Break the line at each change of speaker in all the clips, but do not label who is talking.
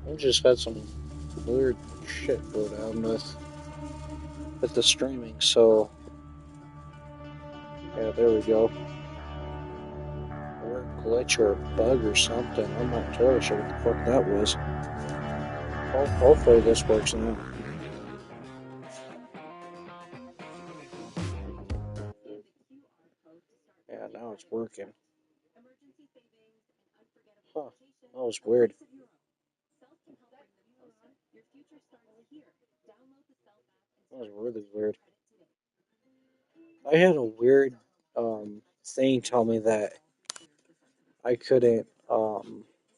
I just had some weird shit go down with the streaming, so yeah, there we go. Weird glitch or bug or something. I'm not entirely sure what the fuck that was. Hopefully this works now. Yeah, now it's working. Huh. That was weird. That was really weird. I had a weird thing tell me that I couldn't broadcast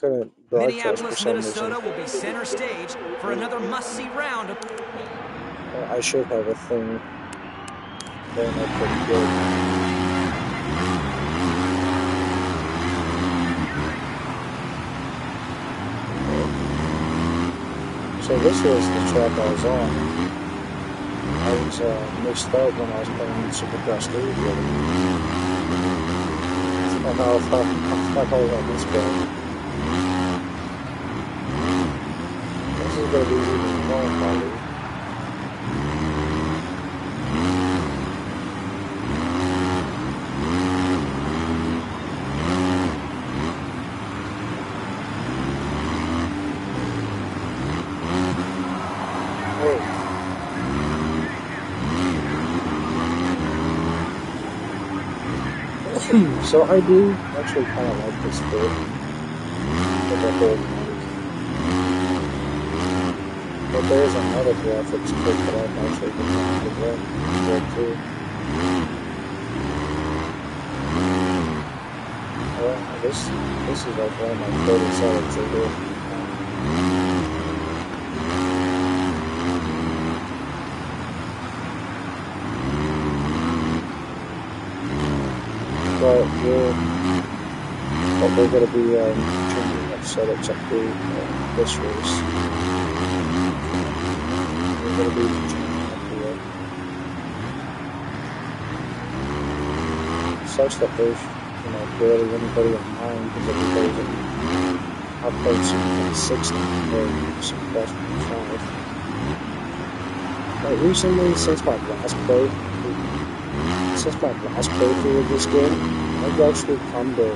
for
Minneapolis,
some reason.
Minnesota will be center stage for another must-see round.
I should have a thing going up pretty good. So this was the track I was on. I was mixed up when I was playing Supercross 3 the other day. And I thought I was on this guy. This is going to be even more probably. So I do actually kind of like this bit with the whole mic. But there is another graphics kit that I've actually been trying to get too. Well, this is like one of my favorite settings to do. But we're going to be changing up setups up to this race. We're going to be changing up the such that there's barely anybody online because everybody's in upload some 60 or some plus 5. But recently, since my last playthrough of this game, I've actually come to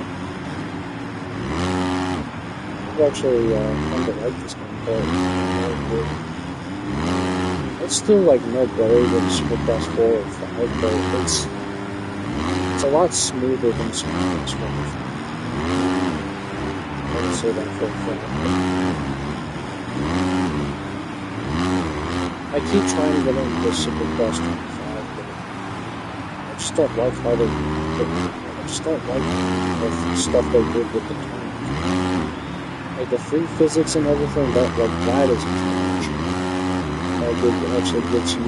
like this game quite it's still like no better than Supercross 4 or 5, but it's a lot smoother than Supercross 1. I can say that for a fact. I keep trying to get into Supercross 25, but I just don't like how I just don't like the stuff they did with the turn. Like the free physics and everything, that is much. Like it actually gets you,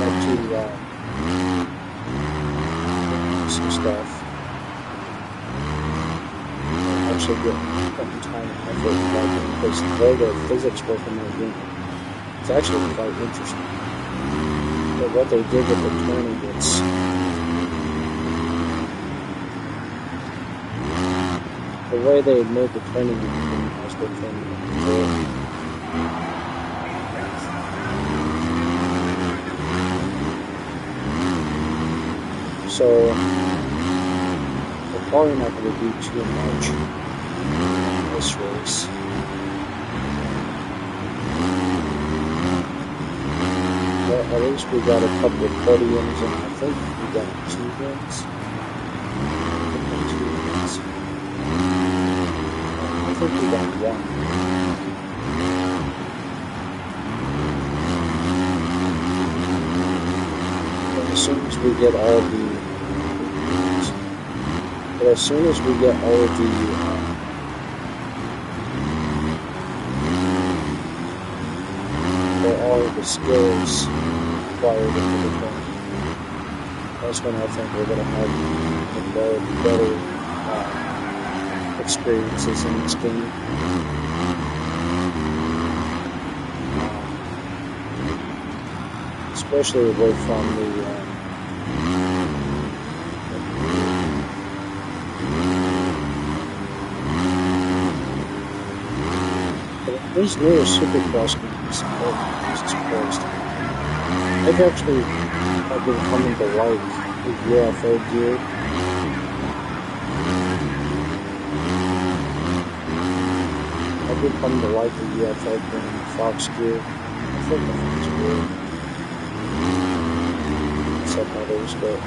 back to some stuff. Actually get putting time and effort like because the way the physics work in that game, it's actually quite interesting. But what they did with the turning, the way they made the turning has been turning. So we're probably not going to do too much in this race. But at least we got a couple of podiums, and I think we got 2 wins. I think we got 1. As soon as we get all the skills required in the game, that's when I think we're going to have better experiences in this game. Especially away from These newer Supercross games, oh, Jesus Christ. I've actually been coming to like the UFO gear. I've been coming to like the UFO gear, Fox gear. I think the Fox gear. Some others, but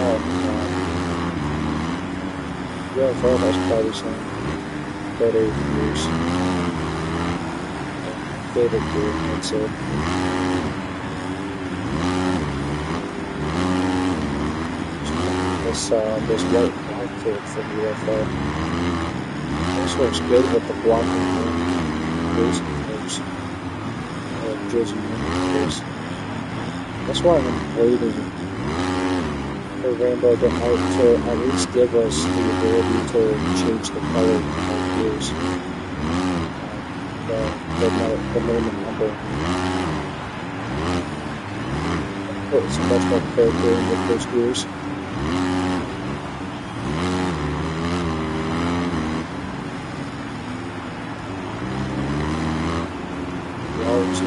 oh god. UFO has probably some better gears. Favorite gear, I'd say. This white black kit from UFO. This works good with the blocking base cars. Jersey cars. That's why I'm waiting for Rainbow to at least give us the ability to change the color of our gears. The minimum number. Put so much more character in with those gears.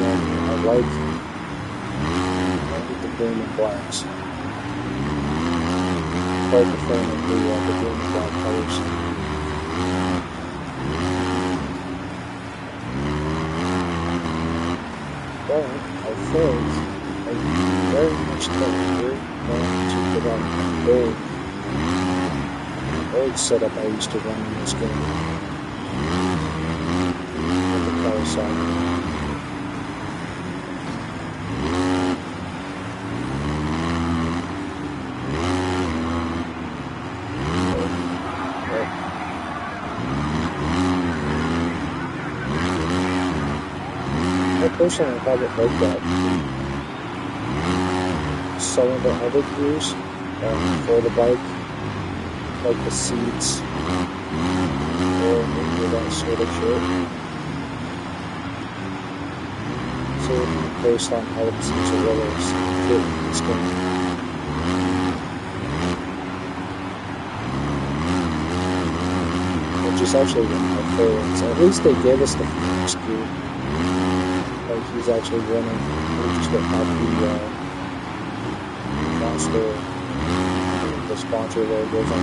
I like the green and blacks. Quite the fan of the green and black colors. But I think I very much think we're going to put on the old setup I used to run in this game. With the color side. I personally haven't liked that. Some of the other gears for the bike, like the seats, or maybe that sort of shit. So based on how the seats are really fit in this game. Which is actually my favorite. So at least they gave us the first gear. Like he's actually running. We just don't have the sponsor logos on.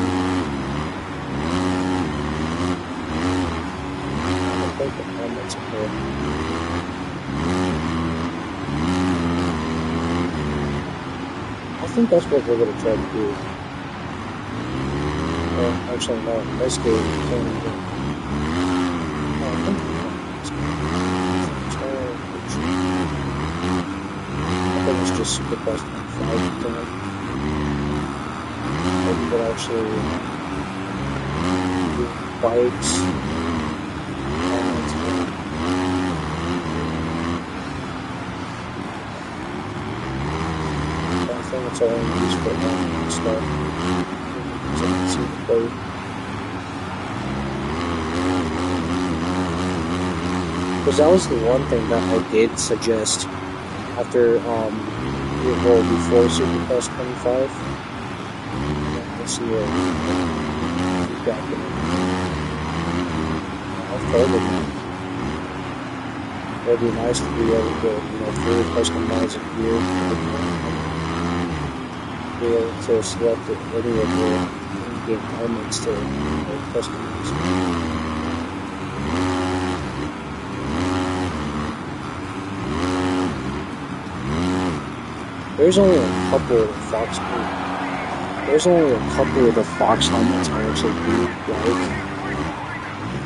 I think the helmets in here. I think that's what we're gonna try to do. Actually, no. This game can't even. No, I think. It's just super fast and 5 thing. Like you could actually do bikes. I think it's only used for and stuff. So you can see the plate. Because that was the one thing that I did suggest after, before Supercross 25. Let's see what feedback in it. I've heard of it. It'd be nice to be able to, fully customize a gear. Be able to select any of the in-game elements to customize. There's only a couple of the Fox. There's only a couple of the Fox helmets I actually do like,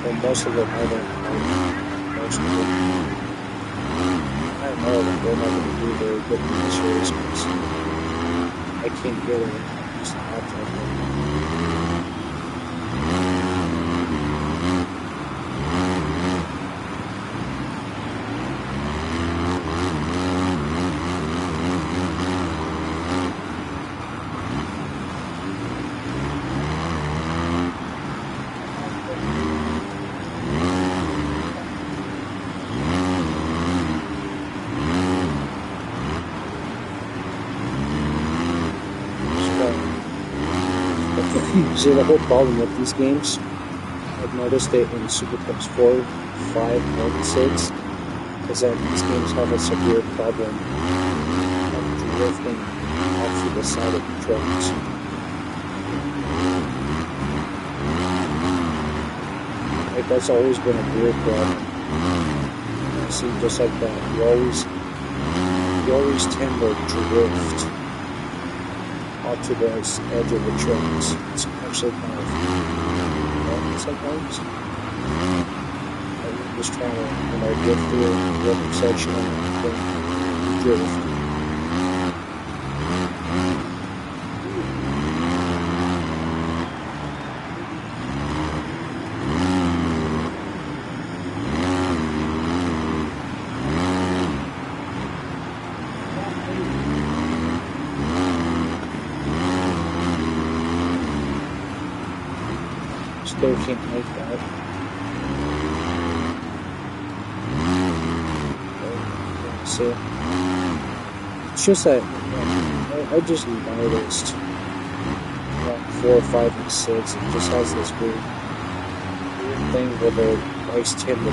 and most of them I don't like. Most of them, I don't know that they're not going to do very good in this race because I can't get it. Just act like it. See, the whole problem with these games, I've noticed it in Super Cups 4, 5, and 6, is that these games have a severe problem of drifting off to the side of the tracks. Like, that's always been a weird problem. See, just like that, you always tend to drift onto the edge of the tracks. It's actually kind of annoying sometimes. I'm just trying to, when I get through a rhythm section, I drift. Still can't make that. So it's just that I just noticed 4, 5, and 6. It just has this weird thing where the bikes tend to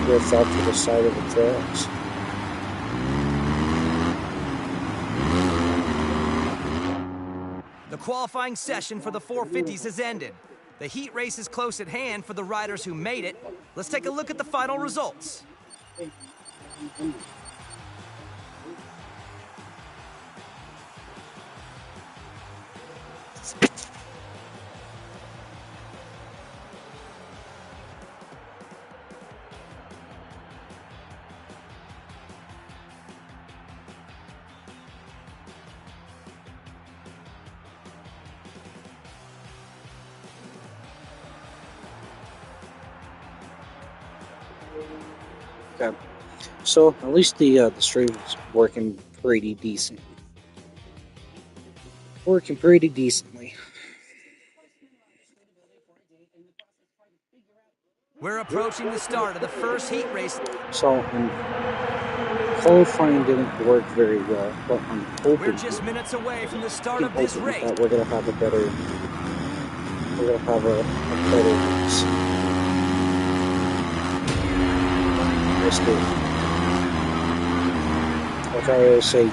drift out to the side of the tracks.
The qualifying session for the 450s has ended. The heat race is close at hand for the riders who made it. Let's take a look at the final results.
Okay. So at least the stream is working pretty decent. Working pretty decently.
We're approaching the start of the first heat race.
So qualifying didn't work very well, but I'm hoping
We're just minutes away from the start of this race.
that we're gonna have a better race. Let's do it. Like I always say, you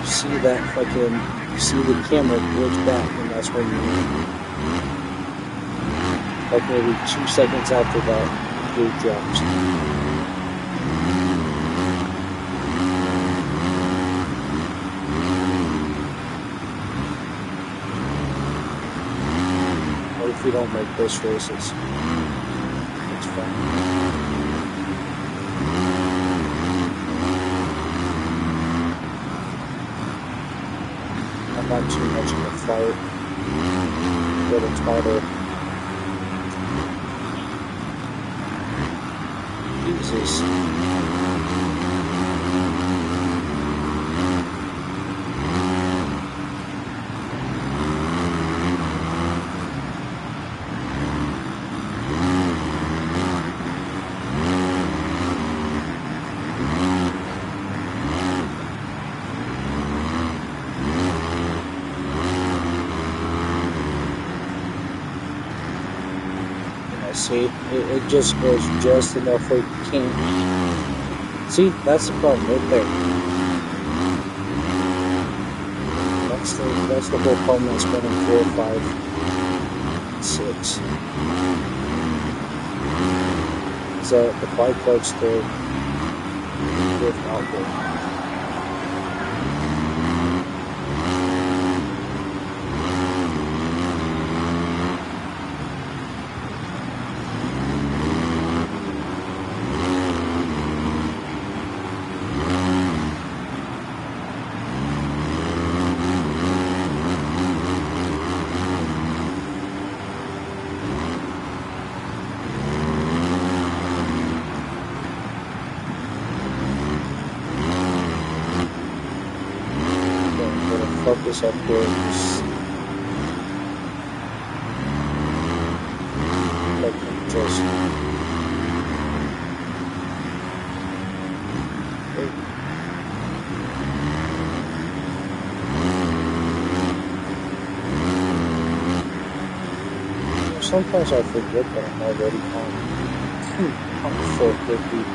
see the camera glitch back, and that's when like maybe 2 seconds after that, gate drops. What if we don't make this races? It's fine. Not too much of a fight, but it's harder. Jesus. See, it just goes just enough where you can't. See, that's the problem right there. That's the whole problem that's been in 4, 5, 6. Is that the bike likes to drift outward. Focus upwards. Like just sometimes I forget that I'm already on 450.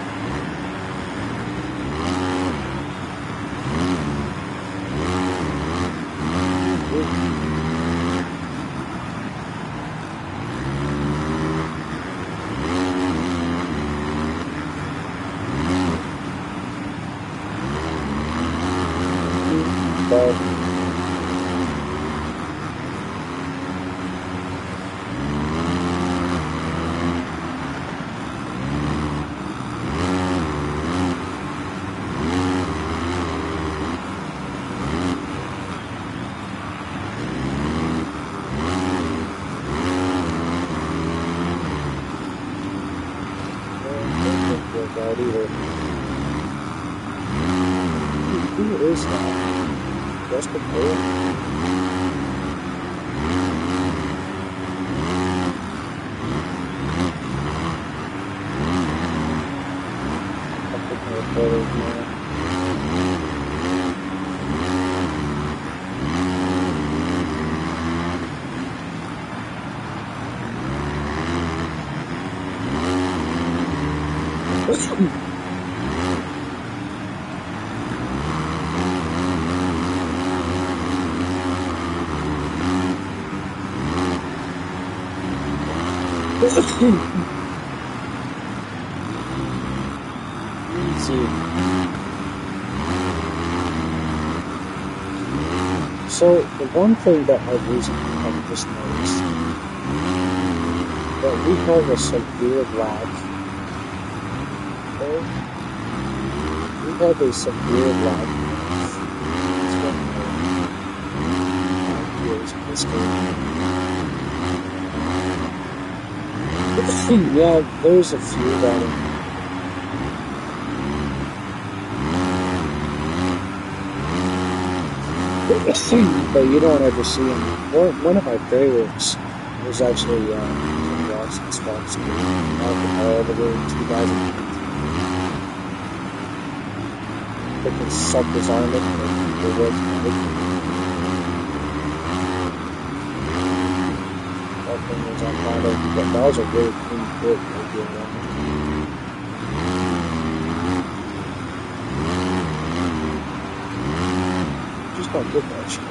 But that either. Who is that? Just a player? I'm picking up photos now. Easy. So the one thing that I've just noticed that we have a severe lag. Okay? We have a severe lag. Here's this game. Yeah, there's a few that but you don't ever see them. One of my favorites was actually Watson Sparks all the way to 2018. Freaking sucked his arm in and the world that thing was on fire, but that was a really clean hit right there. Just don't get that shit.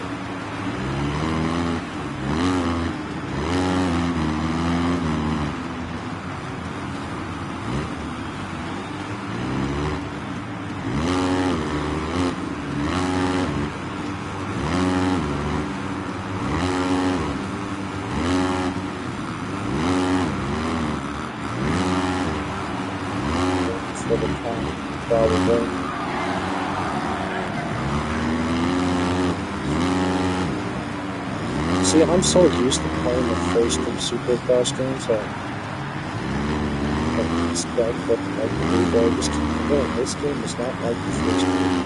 For the time, probably. See, I'm so used to playing the first and Supercross games that I expect what the like to do. This game is not like the first game.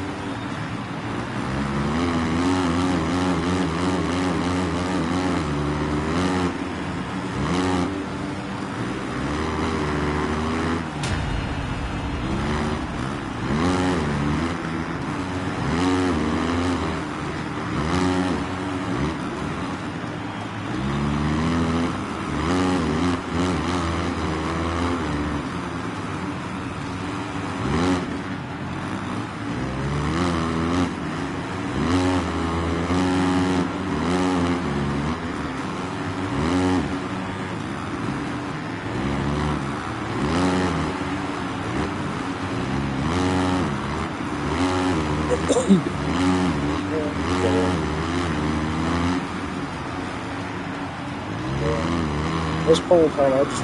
At this point in time, I just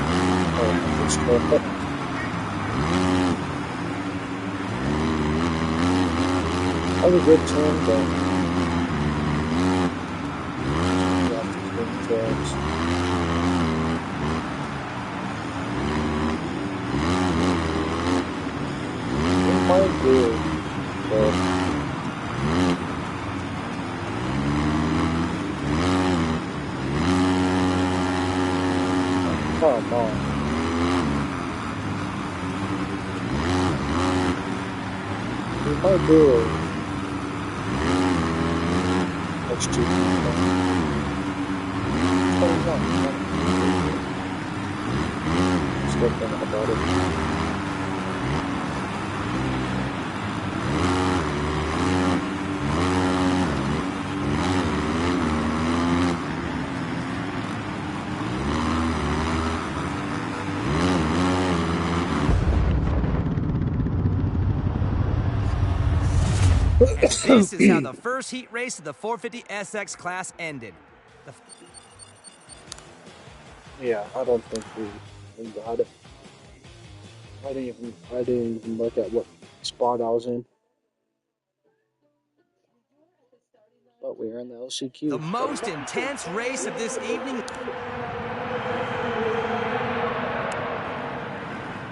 scroll up. Have a good turn, but you have to clean turns. It might do, but come on. We might do it. Let's do it. still thinking about it.
This is how the first heat race of the 450 SX class ended.
Yeah, I don't think we got it. I didn't even look at what spot I was in. But we're in the LCQ.
The most intense race of this evening.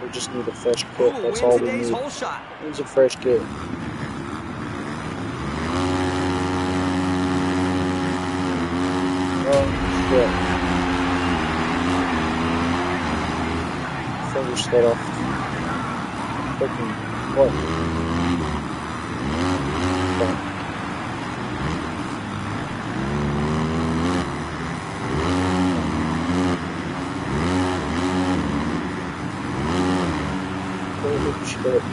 We just need a fresh kit.
Who will
That's
win
all we
today's
need.
whole shot?
Needs a fresh kit. Oh shit. Finger slid off. Freaking what? Holy shit.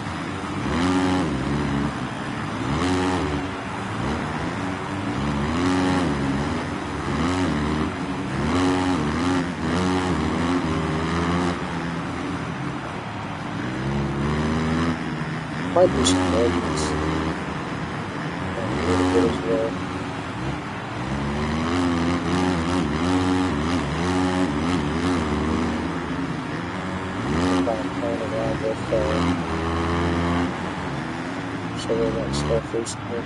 Might be some bugs. A little bit as well. Kind of playing around with some of that stuff recently.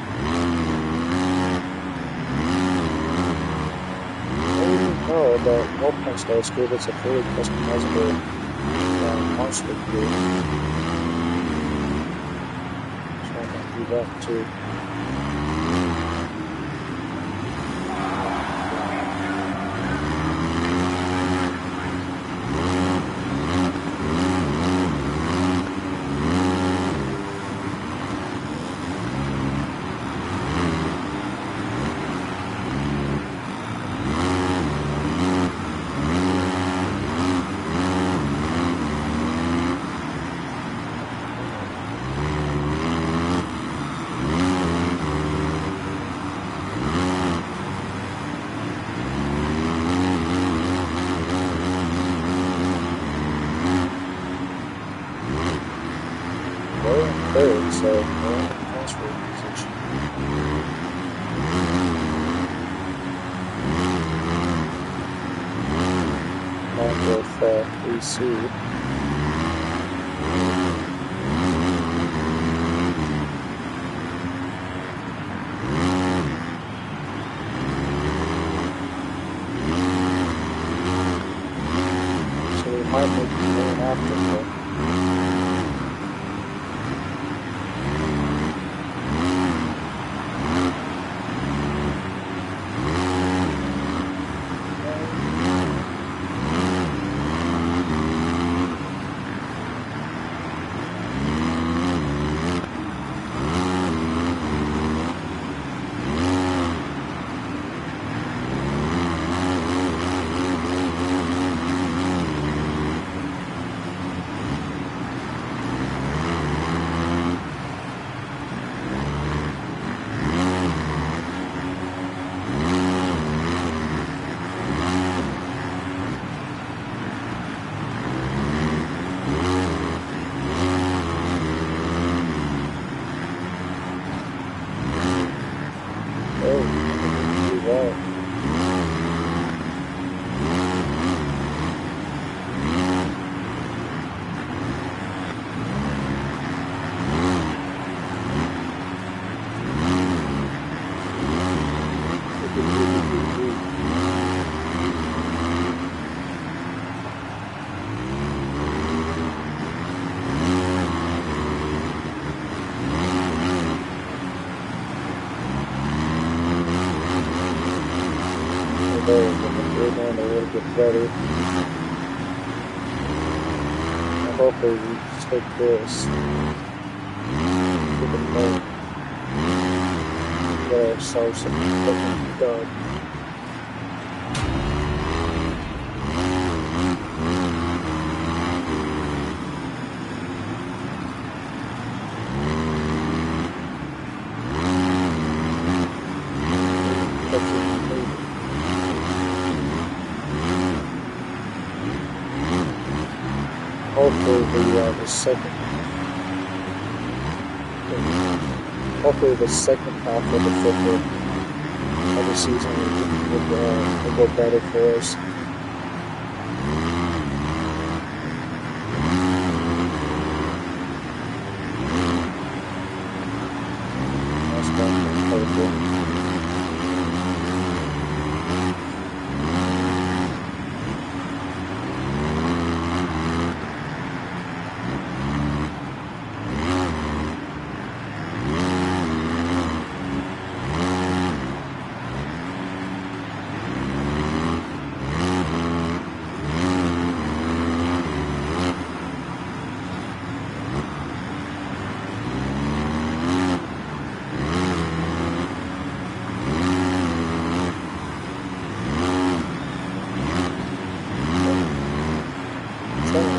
Oh, the Wolfpack Stars gave us a fully customizable monster gear. Do that too. Third, so we're in transfer position. Not with EC. So we might make the game after that. Better. Hopefully we take this. Keep it going. Get ourselves some fucking done. hopefully the second half of the football of the season will go better for us.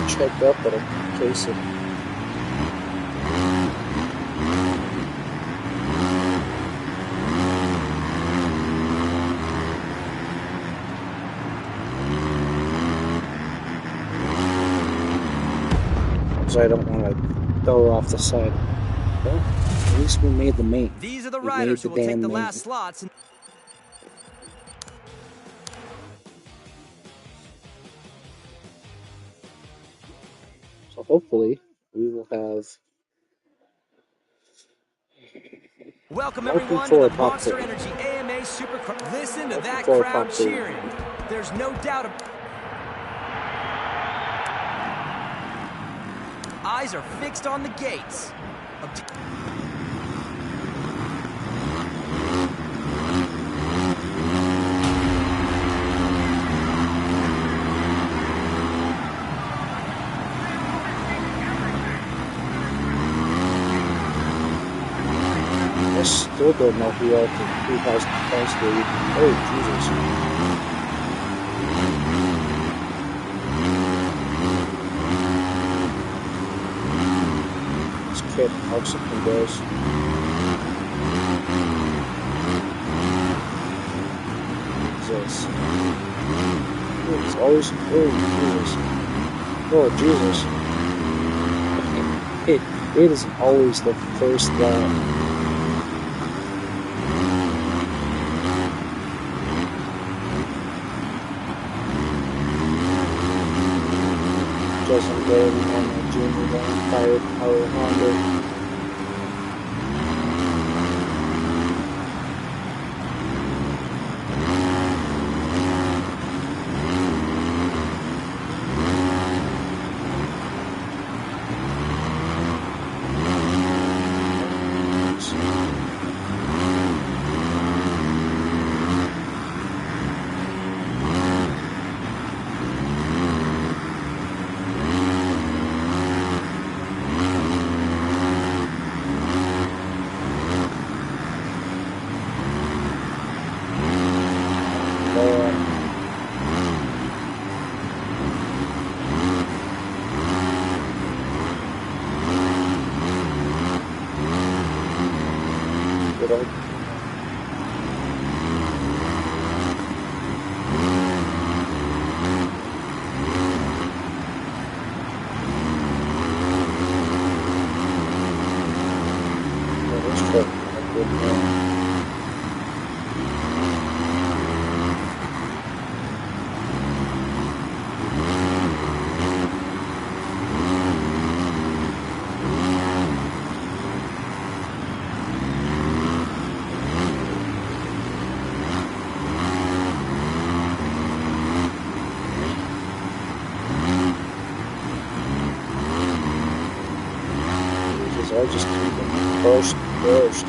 Checked up, but in case it so I don't want to throw off the side. Well, at least we made the main.
These are the riders who will take the last slots.
So hopefully we will have.
Welcome everyone to the Monster Energy AMA Supercross. Listen to that crowd cheering. There's no doubt. Eyes are fixed on the gates.
I still don't know who has the points lead. Oh, Jesus. This kid Mexican does. Jesus. It's always. Oh, Jesus. Oh, Jesus. It is always the first lap. Justin Gray on the junior one, fired power Honda. I just keep them first.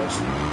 this.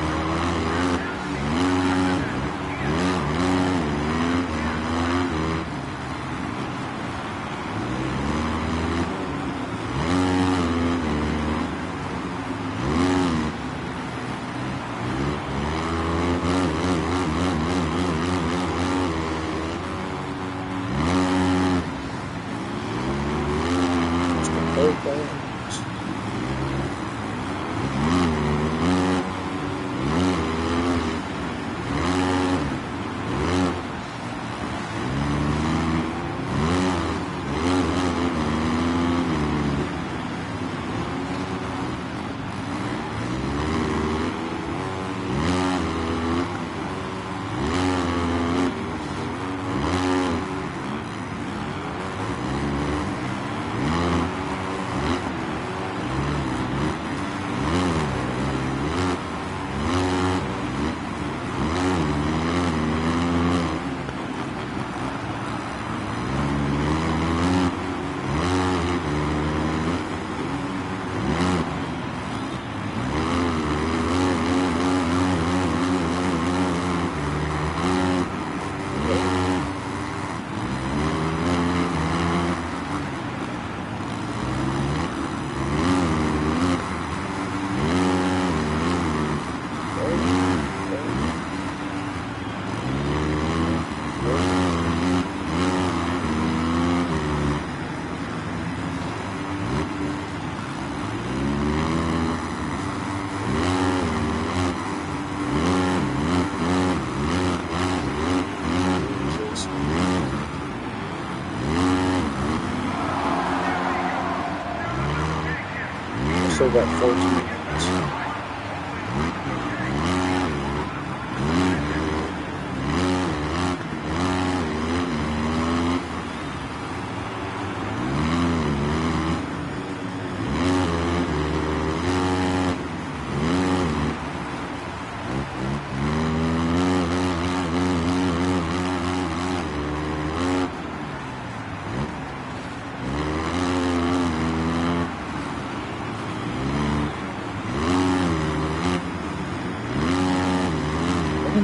Still got 14 minutes.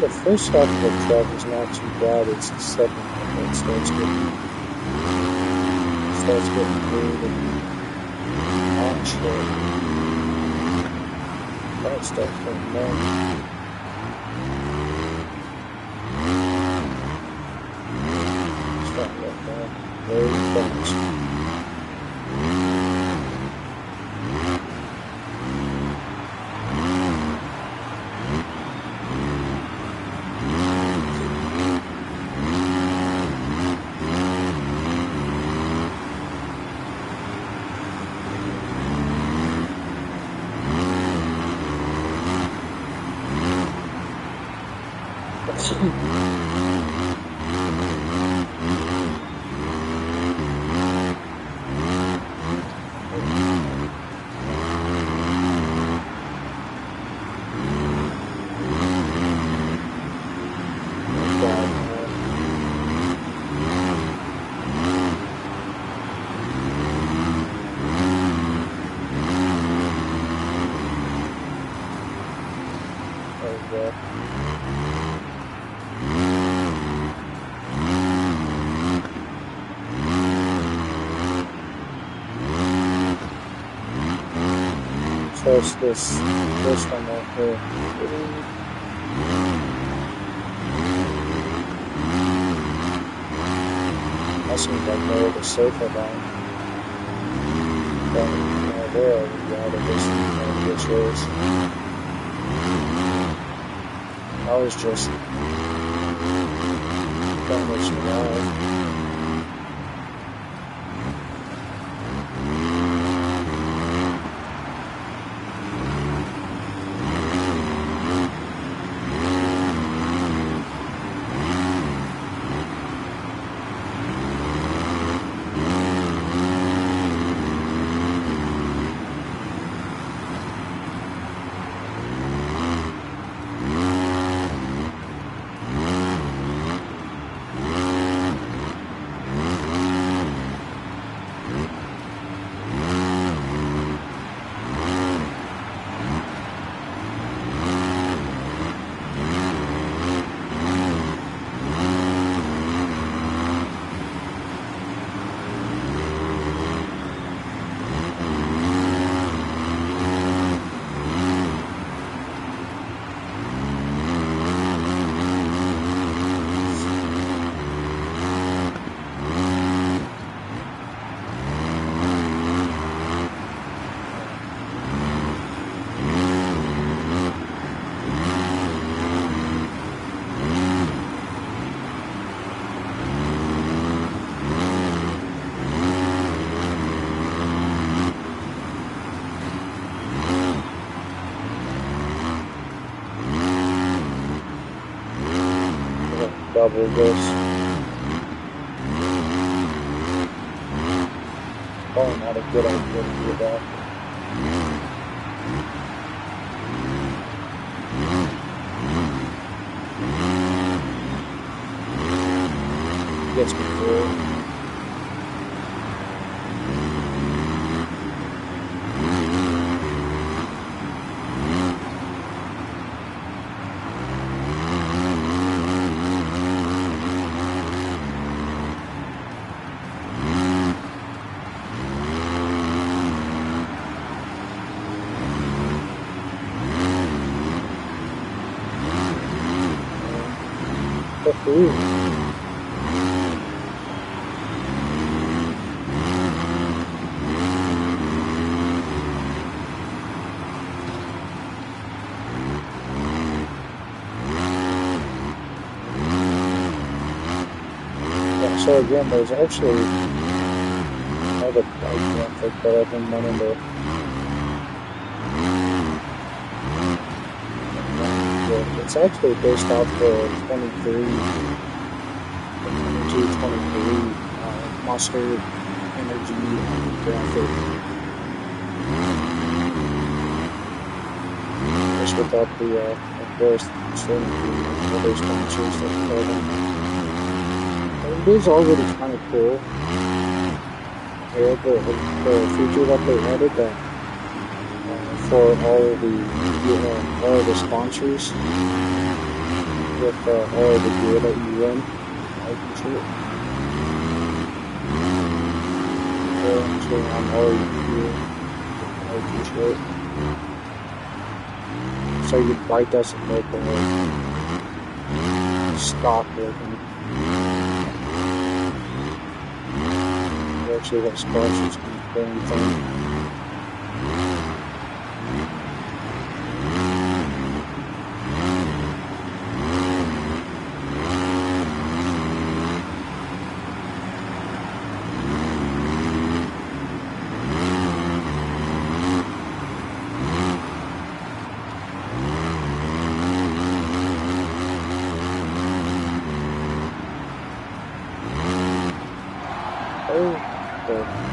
The first half of the track is not too bad. It's the second half that starts getting weird and onshore. That starts getting long. Start like that. Very fast. Trust this one right here. That seems like more of a safer line. But where are we out of this race? I was just trying to survive. double this. Probably not a good idea to do that. Gets me through. Ooh. Yeah, so again, there's actually another bike graphic that I've been wanting to. It's actually based off the 23, Monster Energy graphic. Just without the, of course, other sponsors that play them. It is already kind of cool. Yeah, the feature that they added that for all of the sponsors with all of the gear that you run, I control. On all your gear, I control. So your bike doesn't look like stock looking. You actually have sponsors can do anything.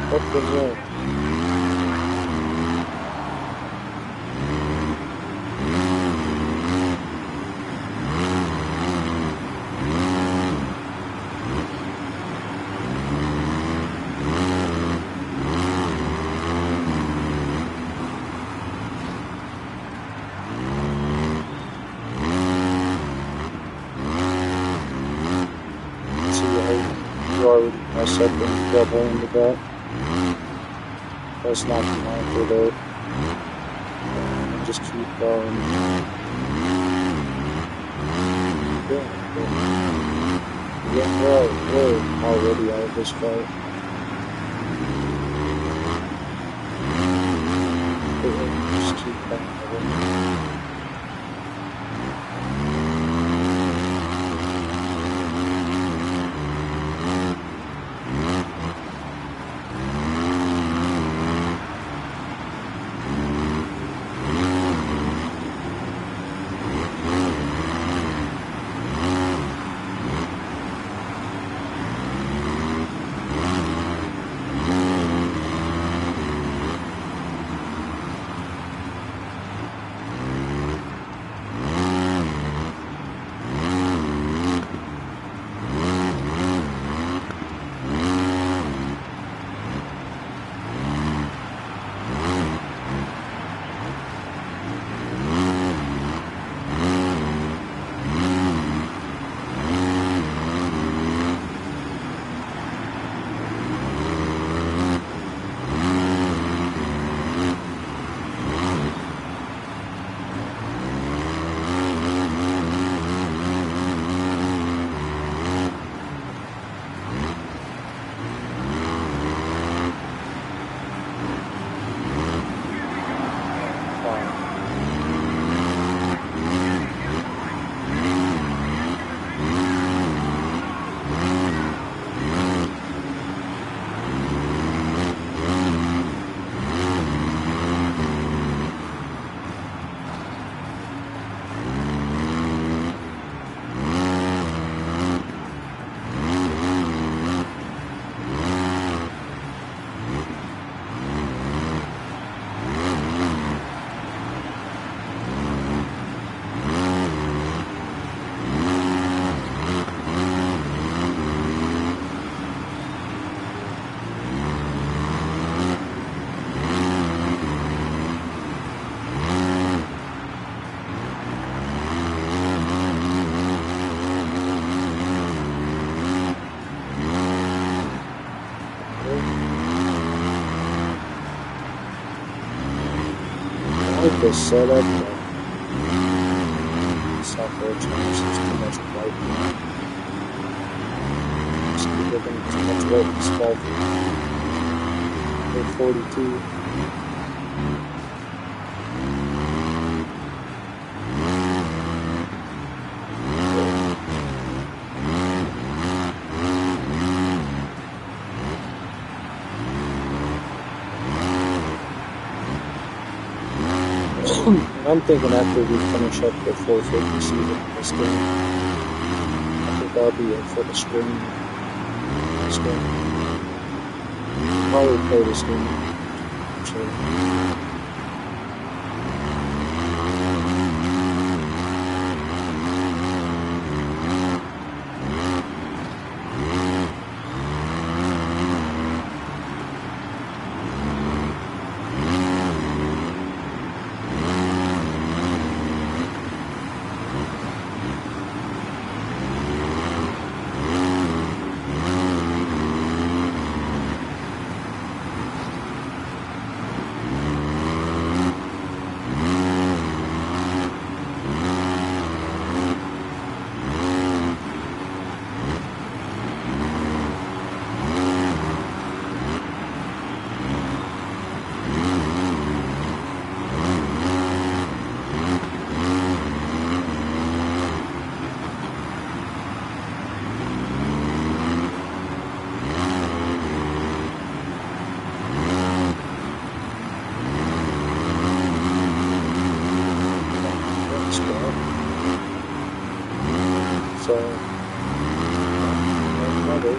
What was that? You already messed up and double into that. That's not the line for that. And just keep going. Yeah, we're already out of this fight. Just keep going. the setup, but software changes too much white. Just keep looking too much white and small. 42. I'm thinking after we finish up the 450 season this game, I think I'll be in for the stream. Probably play this game. Actually.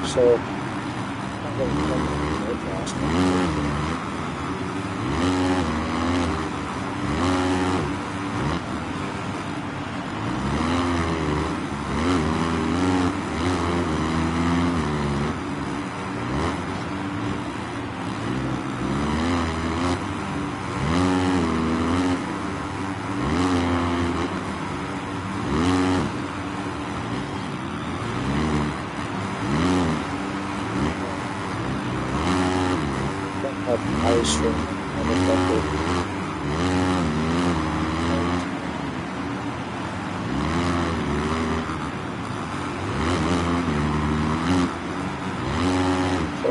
So I'm going to come fast. Ice from unaffected. So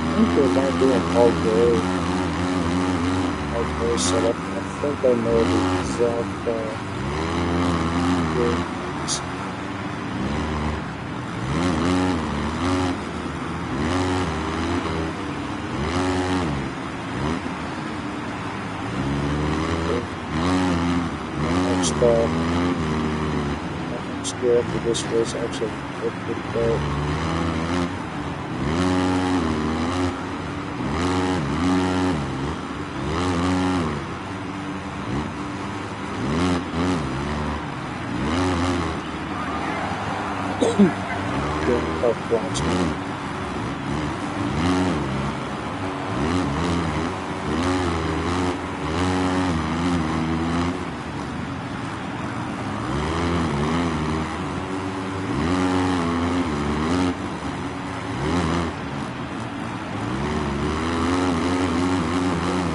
I think we're going to do an all gray setup. I think I know the exact grades. Next gear after this race actually looked pretty good. Good tough blocks now.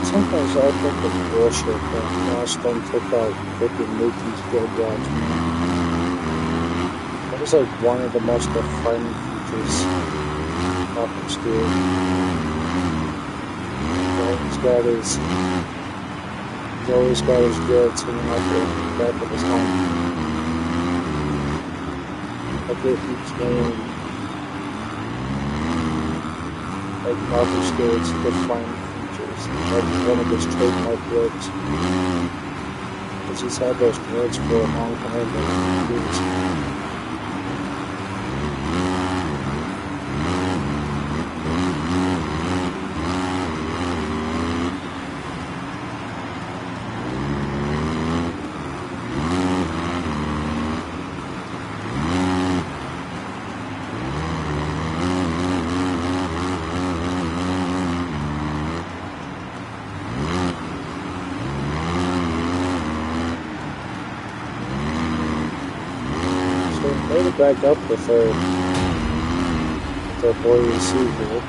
Sometimes I think it's bullshit that Austin took out freaking Nuki's field watch. That was like one of the most defining features of the school. He's always got his goods hanging out there in the back of his home. Like it keeps getting like Marcus goods defining. Like one of his trademark words. Because he's had those words for a long time, like years. Made it back up with our boy receiver.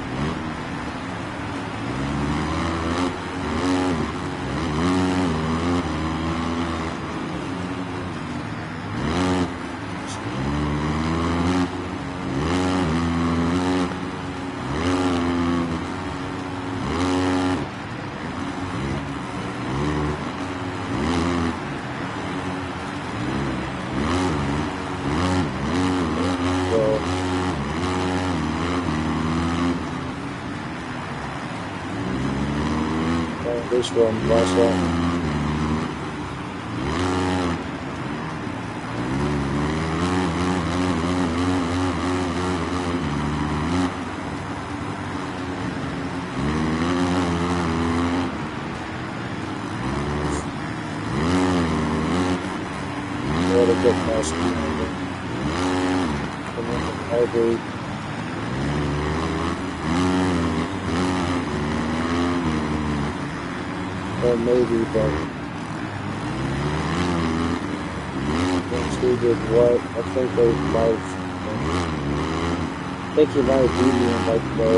least we're on the last lap. What a good pass. I agree. Or maybe, but once we did what, I think they might. I think he might have beat me in like the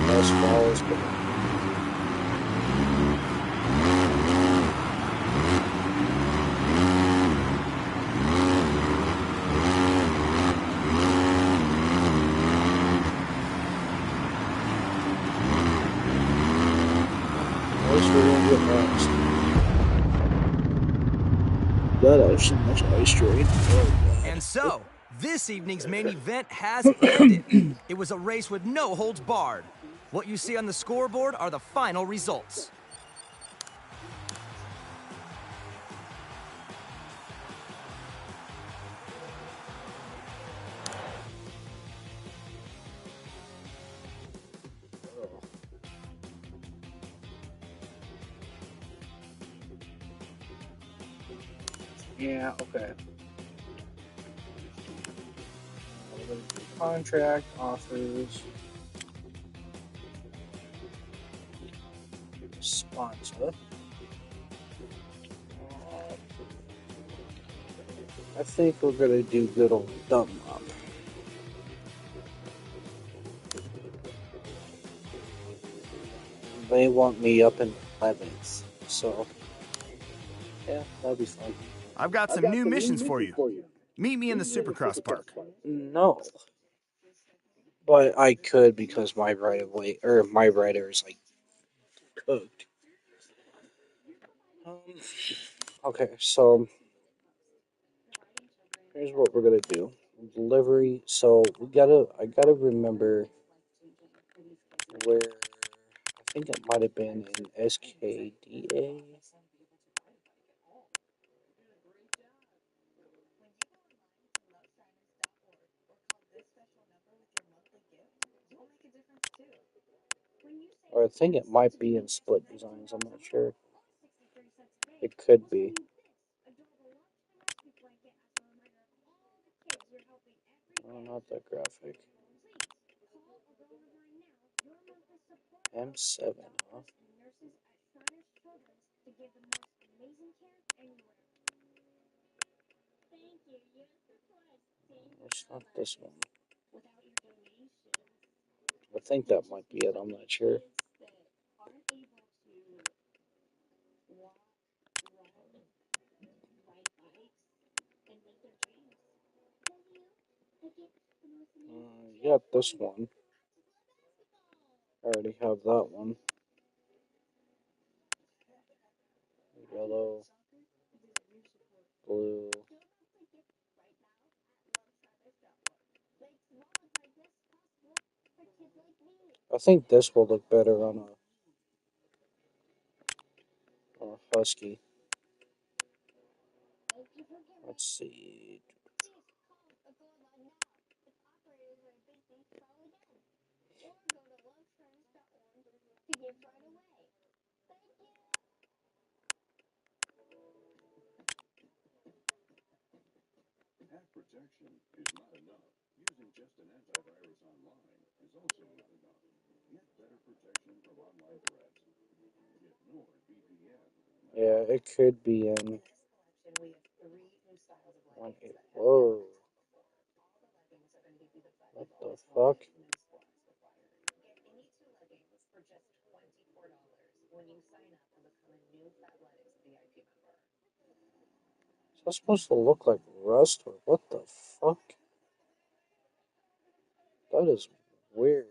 last balls, but. God, I have so much ice drain. Oh,
And so, this evening's main event has ended. It was a race with no holds barred. What you see on the scoreboard are the final results.
yeah, okay. Contract offers sponsor. I think we're gonna do good old dumb up. They want me up in 11th, so yeah, that'll be fun.
I've got some new missions for you. Meet me in the Supercross Park.
No, but I could because my right of way or my rider is like cooked. Okay, so here's what we're gonna do. Delivery. So I gotta remember where. I think it might have been in SKDA. Or I think it might be in Split Designs. I'm not sure. It could be. Oh, not that graphic. M7, huh? It's not this one. I think that might be it. I'm not sure. Yeah, this one. I already have that one. Yellow, blue. I think this will look better on a Husky. Let's see. Yeah, it could be in 1.8. Whoa. What the fuck? Is that supposed to look like rust or what the fuck? That is weird.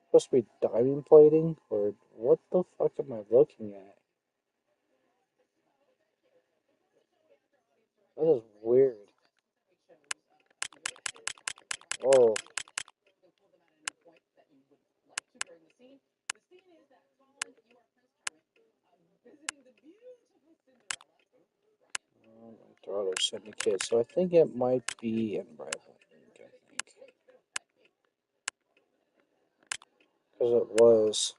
Supposed to be diamond plating or what the fuck am I looking at? That is weird. Oh. Throttle Syndicate, so I think it might be in Rival Ink, I think. Because it was.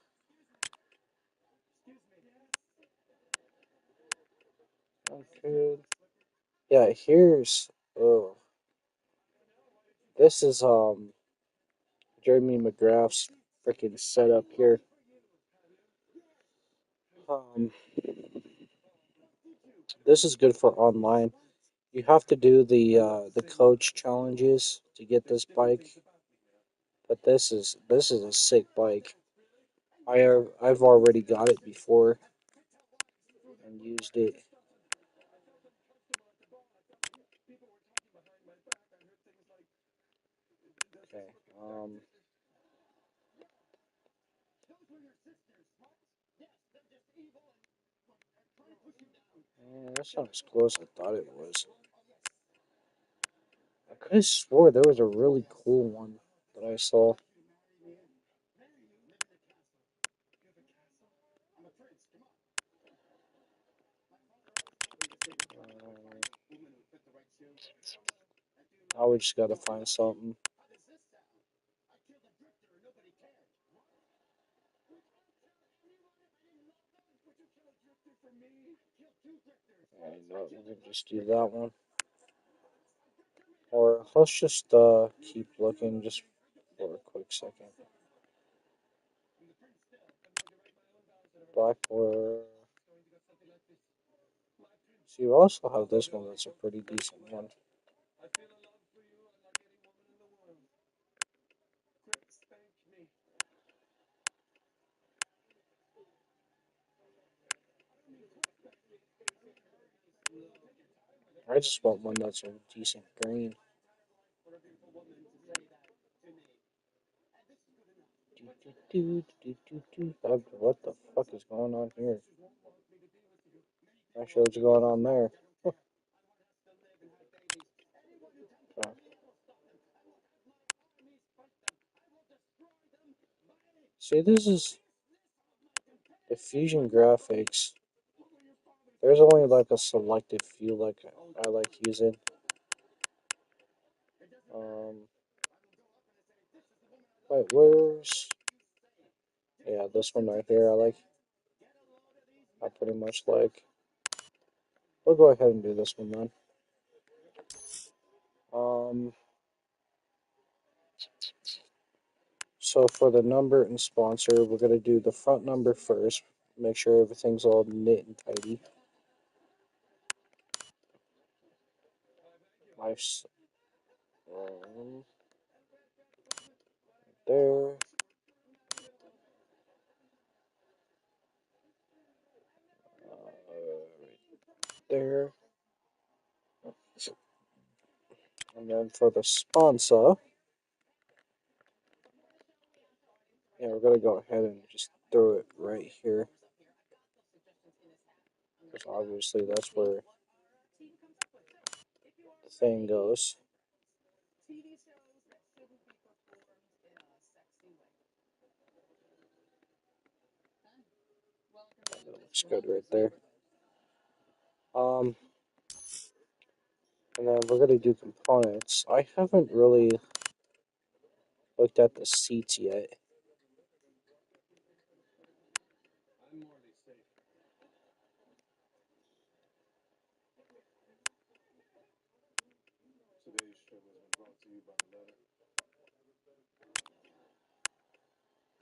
Okay. Yeah, here's. Oh. This is, Jeremy McGrath's freaking setup here. Um, this is good for online. You have to do the coach challenges to get this bike, but this is a sick bike. I've already got it before and used it. Okay. That's not as close as I thought it was. I could have swore there was a really cool one that I saw. Now we just gotta find something. No, we can just do that one. Or let's just keep looking just for a quick second. Blackboard. See, we also have this one that's a pretty decent one. I just want one that's a decent green. What the fuck is going on here? Actually, what's going on there? Okay. See, this is the Fusion graphics. There's only like a selected few like I like using. Wait, where's? Yeah, this one right here. I pretty much like. We'll go ahead and do this one then. Um. So for the number and sponsor, we're gonna do the front number first. Make sure everything's all knit and tidy. Nice. There. Right there. And then for the sponsor, yeah, we're gonna go ahead and just throw it right here. Because obviously that's where the thing goes. That looks good right there. And then we're gonna do components. I haven't really looked at the seats yet.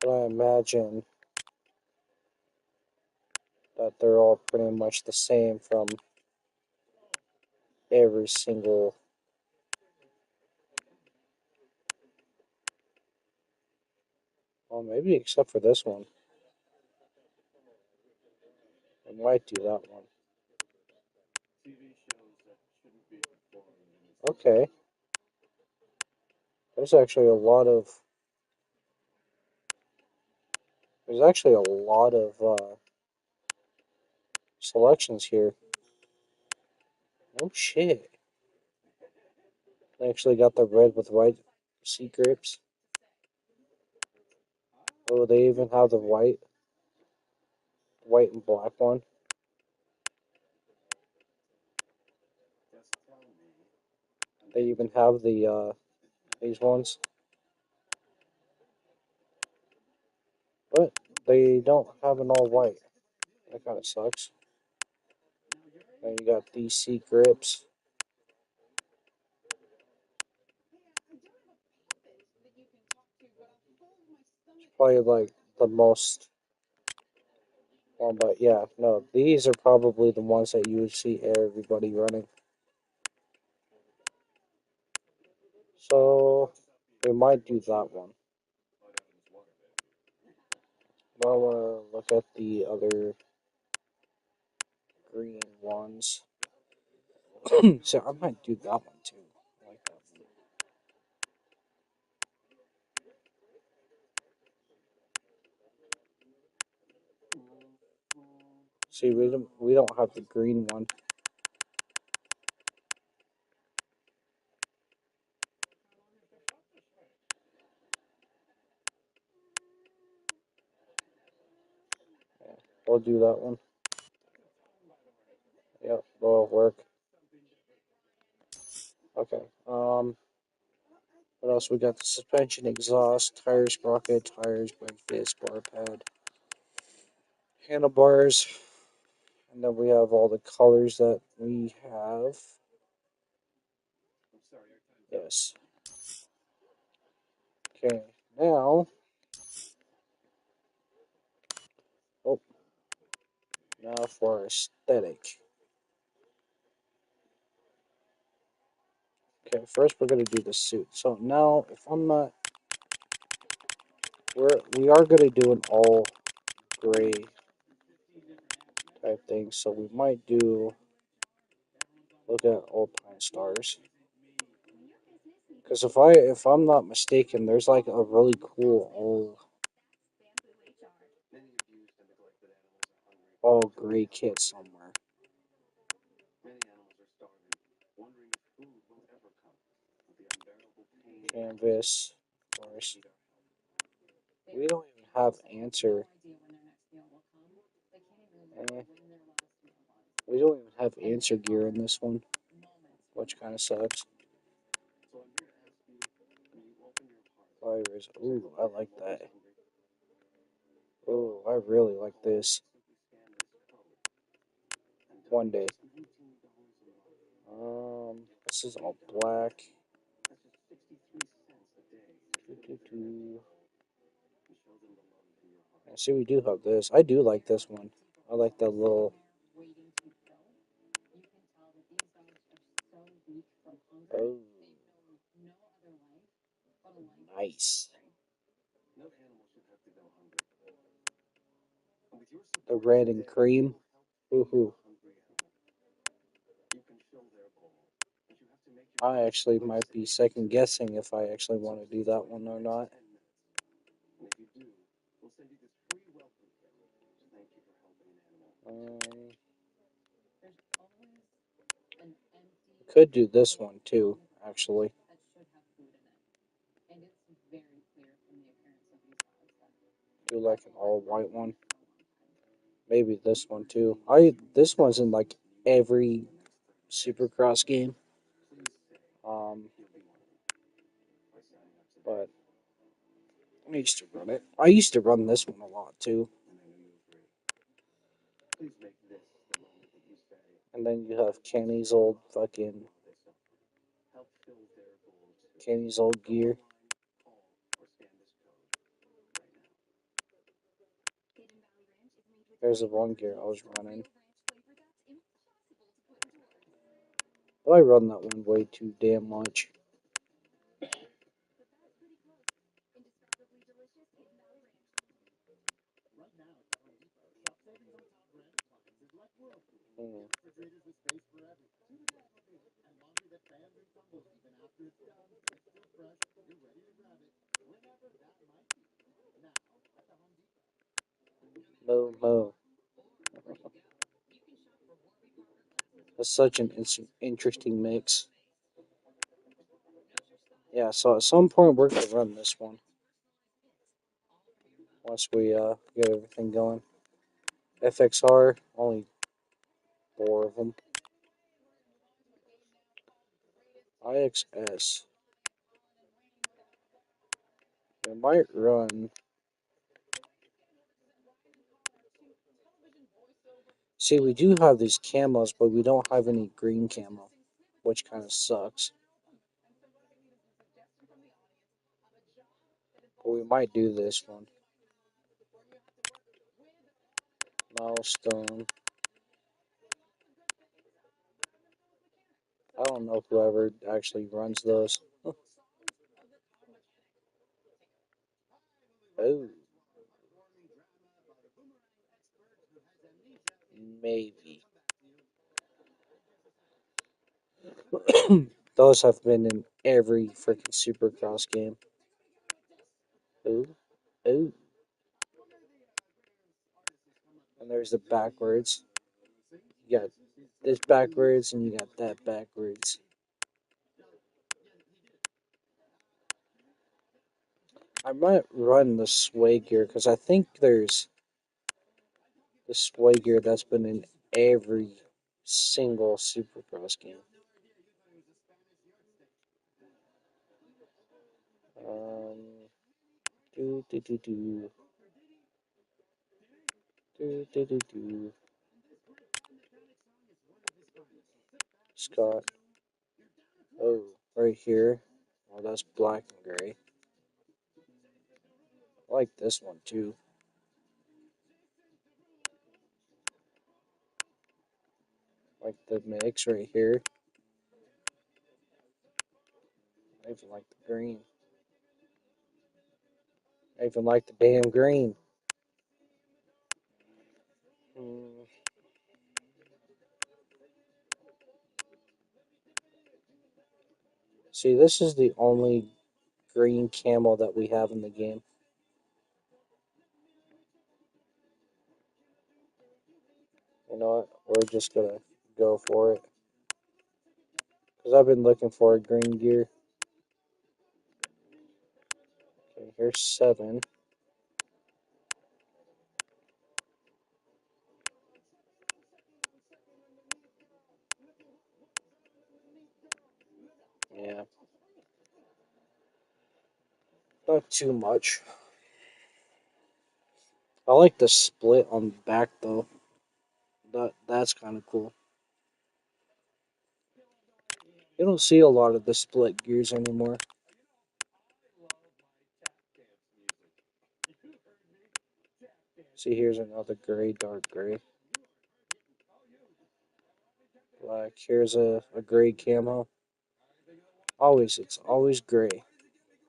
But I imagine that they're all pretty much the same from every single. Well, maybe except for this one. I might do that one. Okay. There's actually a lot of. There's actually a lot of selections here. Oh shit. They actually got the red with white seat grips. Oh, they even have the white. white and black one. They even have the these ones, but they don't have an all white. That kind of sucks. And you got DC grips. It's probably like the most. Well, but yeah, no, these are probably the ones that you would see everybody running. So we might do that one. Well, look at the other green ones. So I might do that one too. I like that one. See, we don't have the green one. Yeah, we'll do that one. Yep, that'll work. Okay. What else? We got the suspension, exhaust, tire sprocket, tires, brake disc, bar pad, handlebars, and then we have all the colors that we have. Yes. Okay. Now. Oh. Now for aesthetic. Okay. First, we're gonna do the suit. So now, if I'm not, we are gonna do an all gray type thing. So we might do. Look at Alpine Stars. Because if I'm not mistaken, there's like a really cool all gray kit somewhere. Canvas, of course. We don't even have answer. Eh, we don't even have answer gear in this one, which kind of sucks. Flyers. Ooh, I like that. Ooh, I really like this. One day. This is all black. I see we do have this. I do like this one. I like that little. Oh, nice. The red and cream. Woohoo. I actually might be second guessing if I actually want to do that one or not. Um, could do this one too, actually. Do like an all white one. Maybe this one too. This one's in like every Supercross game. Um, but I used to run it. I used to run this one a lot too. And then you have Kenny's old gear. There's the one gear I was running. But I run that one way too damn much. Mm. Mo Mo. That's such an interesting mix. Yeah, so at some point we're gonna run this one once we get everything going. FXR, only 4 of them. IXS. It might run. See, we do have these camos, but we don't have any green camo, which kind of sucks. But we might do this one. Milestone. I don't know whoever actually runs those. Oh, maybe. Those have been in every freaking Supercross game. Oh, oh. And there's the backwards. You got this backwards, and you got that backwards. I might run the sway gear because I think there's the sway gear that's been in every single Supercross game. Um, do do do do do do do do. Scott. Oh, right here. Oh, that's black and gray. I like this one too. Like the mix right here. I even like the green. I even like the damn green. Mm. See, this is the only green camo that we have in the game. You know what? We're just gonna go for it. Because I've been looking for a green gear. Okay, here's 7. Yeah, not too much. I like the split on the back though. That's kind of cool. You don't see a lot of the split gears anymore. See, here's another gray, dark gray. Black. Here's a gray camo. It's always gray.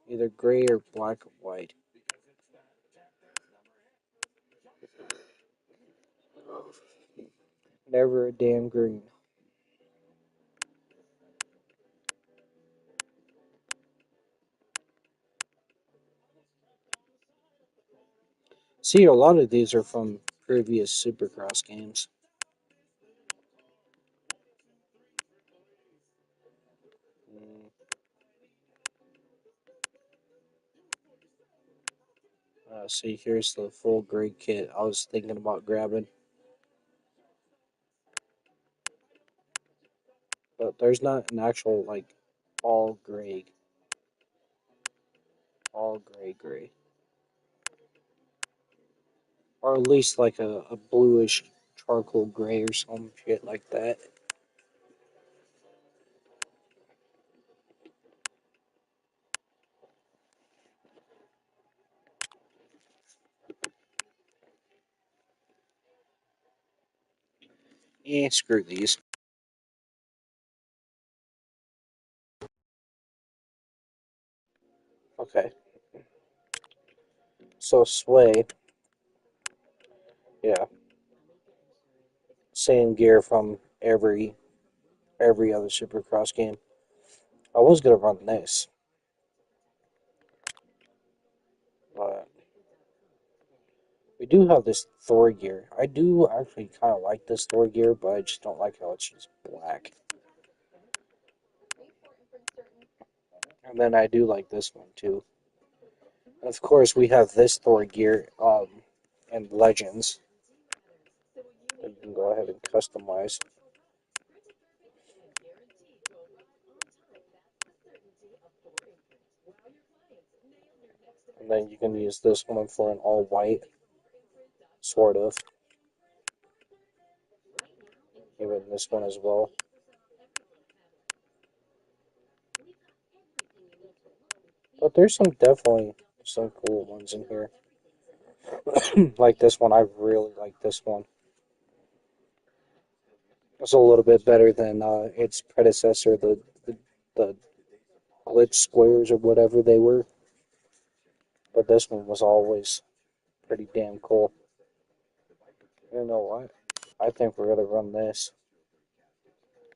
Either gray or black or white. Never a damn green. See, a lot of these are from previous Supercross games. Mm, see, here's the full gray kit I was thinking about grabbing. But there's not an actual, like, all gray. All gray. Or at least like a bluish charcoal gray or some shit like that. Screw these. Okay. So Sway, yeah, same gear from every other Supercross game. I was gonna run this, but we do have this Thor gear. I do actually kind of like this Thor gear, but I just don't like how it's just black. And then I do like this one too. And of course, we have this Thor gear, and Legends. can go ahead and customize. And then you can use this one for an all white, sort of. Even this one as well. But there's definitely some cool ones in here. Like this one, I really like this one. It's a little bit better than its predecessor, the glitch squares or whatever they were. But this one was always pretty damn cool. You know what? I think we're gonna run this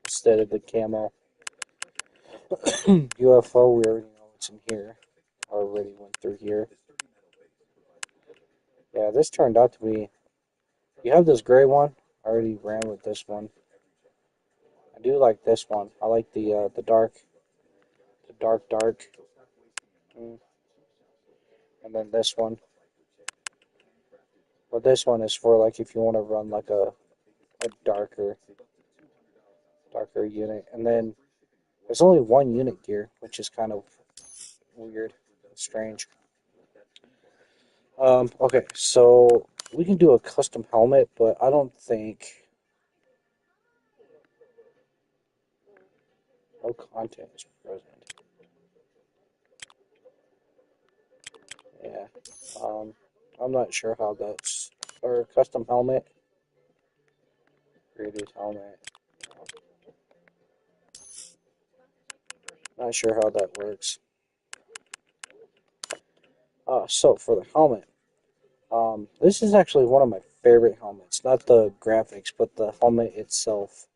instead of the camo. UFO, we already know what's in here. Already went through here. Yeah, this turned out to be. You have this gray one. I already ran with this one. I do like this one. I like the dark. Mm. And then this one. But this one is for like if you want to run like a darker unit. And then there's only one unit gear, which is kind of weird, strange. Okay, so we can do a custom helmet, but I don't think no content is present. Yeah. I'm not sure how that's or custom helmet. Created helmet. Not sure how that works. So for the helmet, this is actually one of my favorite helmets. Not the graphics, but the helmet itself.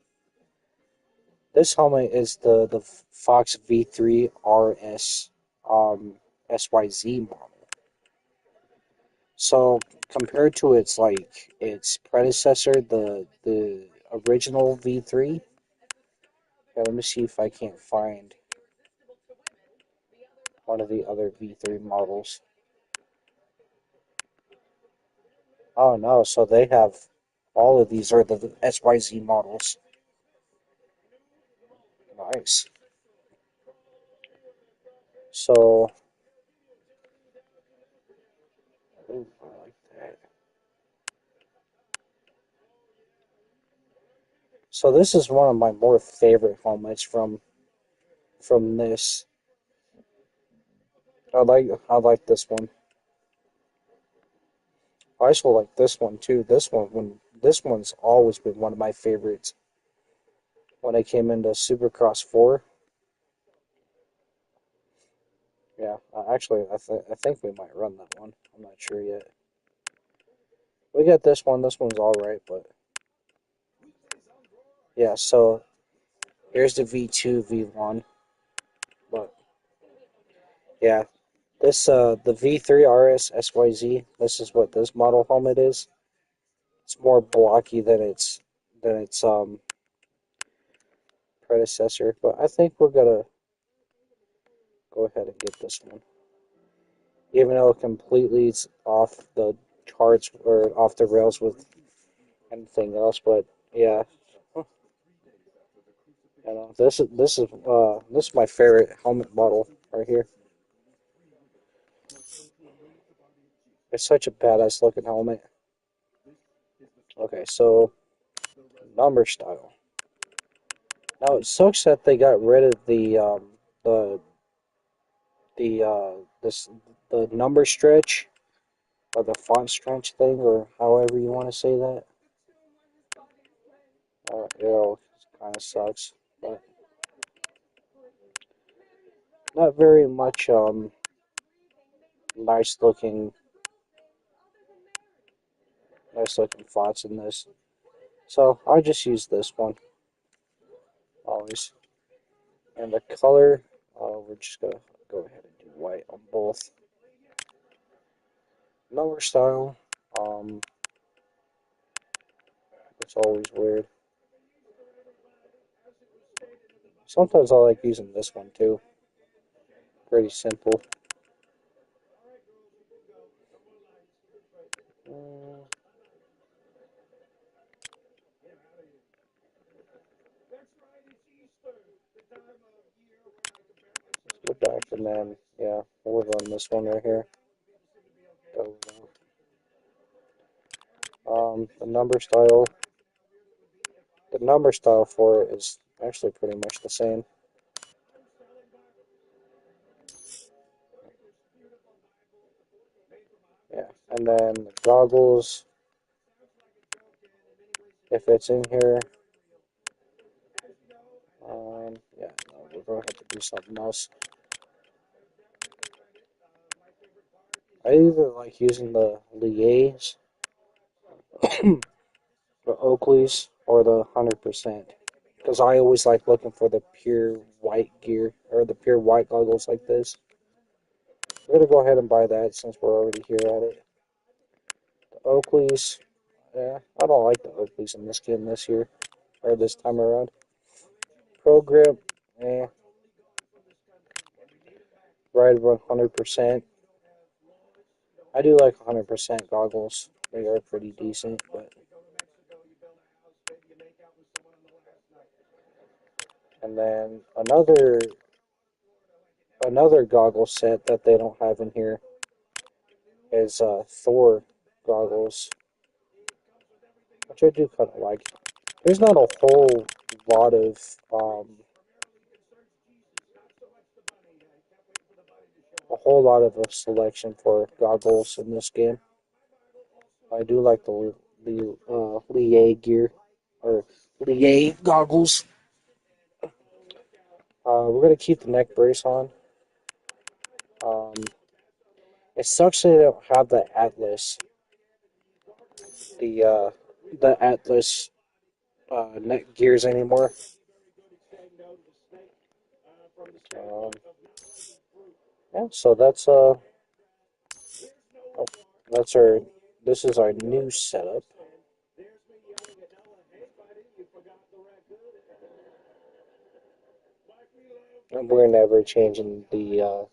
This helmet is the Fox V3 RS SYZ model. So compared to its predecessor, the original V3. Yeah, let me see if I can't find one of the other V3 models. Oh no, so they have all of these are the SYZ models. Nice. So, ooh, I like that. So this is one of my more favorite helmets from this. I like this one. I also like this one too. This one's always been one of my favorites. When I came into Supercross 4, yeah, actually I think we might run that one. I'm not sure yet. We got this one. This one's all right, but yeah. So here's the V2, V1, but yeah, this the V3 RS SYZ. This is what this model helmet is. It's more blocky than its predecessor, but I think we're gonna go ahead and get this one, even though it completely is off the charts or off the rails with anything else. But yeah, you know, this is my favorite helmet model right here. It's such a badass looking helmet. Okay, so number style. Now it sucks that they got rid of the the this the number stretch or the font stretch thing or however you want to say that. It kind of sucks, but not very much nice looking fonts in this. So I just use this one always. And the color, we're just gonna go ahead and do white on both. Number style, um, it's always weird. Sometimes I like using this one too. Pretty simple. Go back and then, yeah, we'll run this one right here. The number style for it is actually pretty much the same. Yeah, and then the goggles, if it's in here, yeah, no, we're going to have to do something else. I either like using the Liays, the Oakleys, or the 100%. Because I always like looking for the pure white gear, or the pure white goggles like this. We're going to go ahead and buy that since we're already here at it. The Oakleys, yeah, I don't like the Oakleys in this game this year, or this time around. Pro Grip, eh. Right 100%. I do like 100% goggles. They are pretty decent, but... And then another goggle set that they don't have in here is Thor goggles, which I do kind of like. There's not a whole lot of a selection for goggles in this game. I do like the Lie gear or Lie goggles. We're gonna keep the neck brace on. It sucks they don't have the Atlas, the Atlas neck gears anymore. Yeah, so that's our. This is our new setup. And we're never changing
The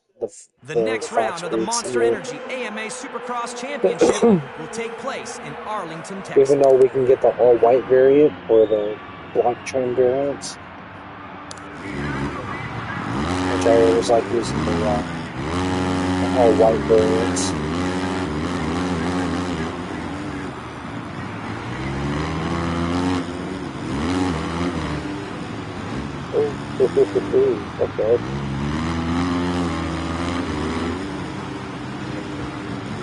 next round of the Monster Energy AMA Supercross Championship will take place in Arlington, Texas.
Even though we can get the all-white variant or the block train variants, which I always like using the all-white variants. Okay.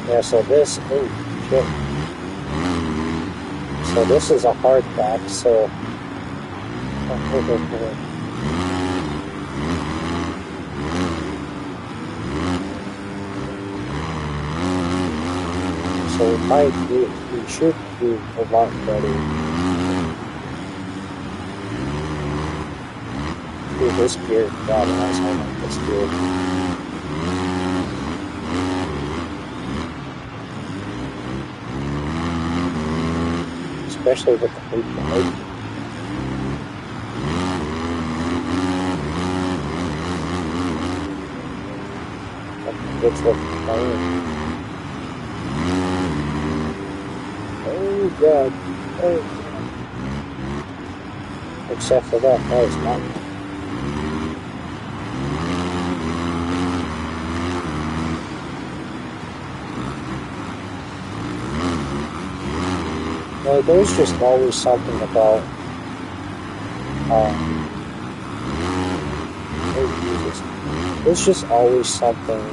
Yeah, so this, oh shit. So this is a hardback, so... So we should do a lot better. Dude, this gear, God, I like this gear. Especially with the big light. It's looking fine. Oh god. Oh. Except for that is not. Well, there's just always something about there's just always something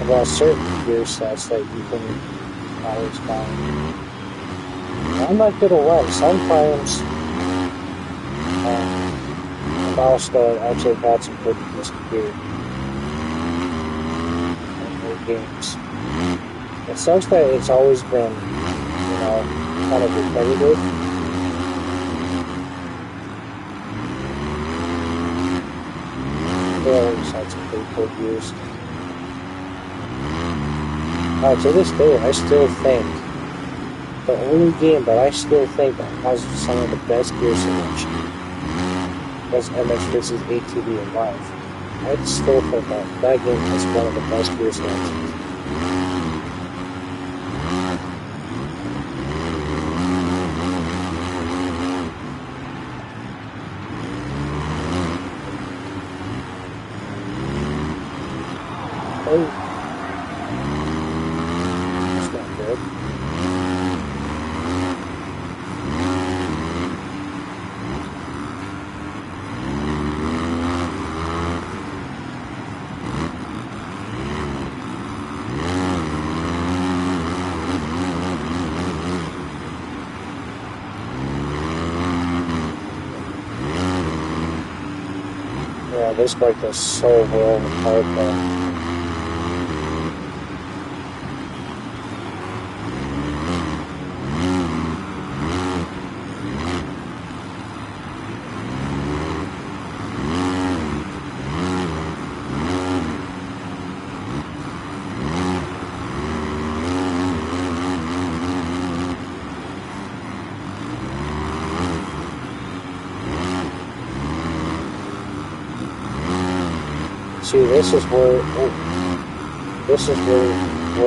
about certain gear sets that you can always find. I'm not gonna lie, sometimes Milestone actually had some pretty decent gear games. It sucks that it's always been, kind of repetitive. They always had some pretty cool gears. To this day, I still think the only game that I still think that has some of the best gear selection is MX vs. ATV and Live. I still think that game is one of the best gear selections. Oh, that's not good. Yeah, this bike does so well with hard though. See, this is where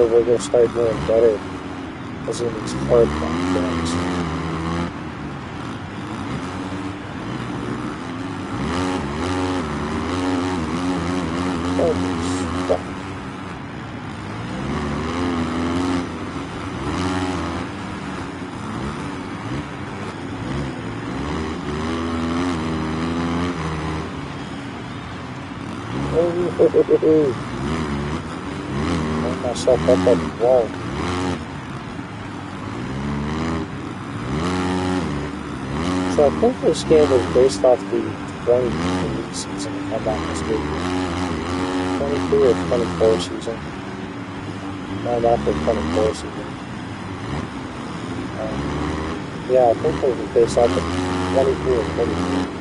we're gonna start doing better, as in these hard tracks. Oh, fuck. Hold myself up on the wall. So I think this game was based off the 23 season, if I'm not mistaken. 23 or 24 season. No, not the 24 season. Yeah, I think it was based off of 23 or 24.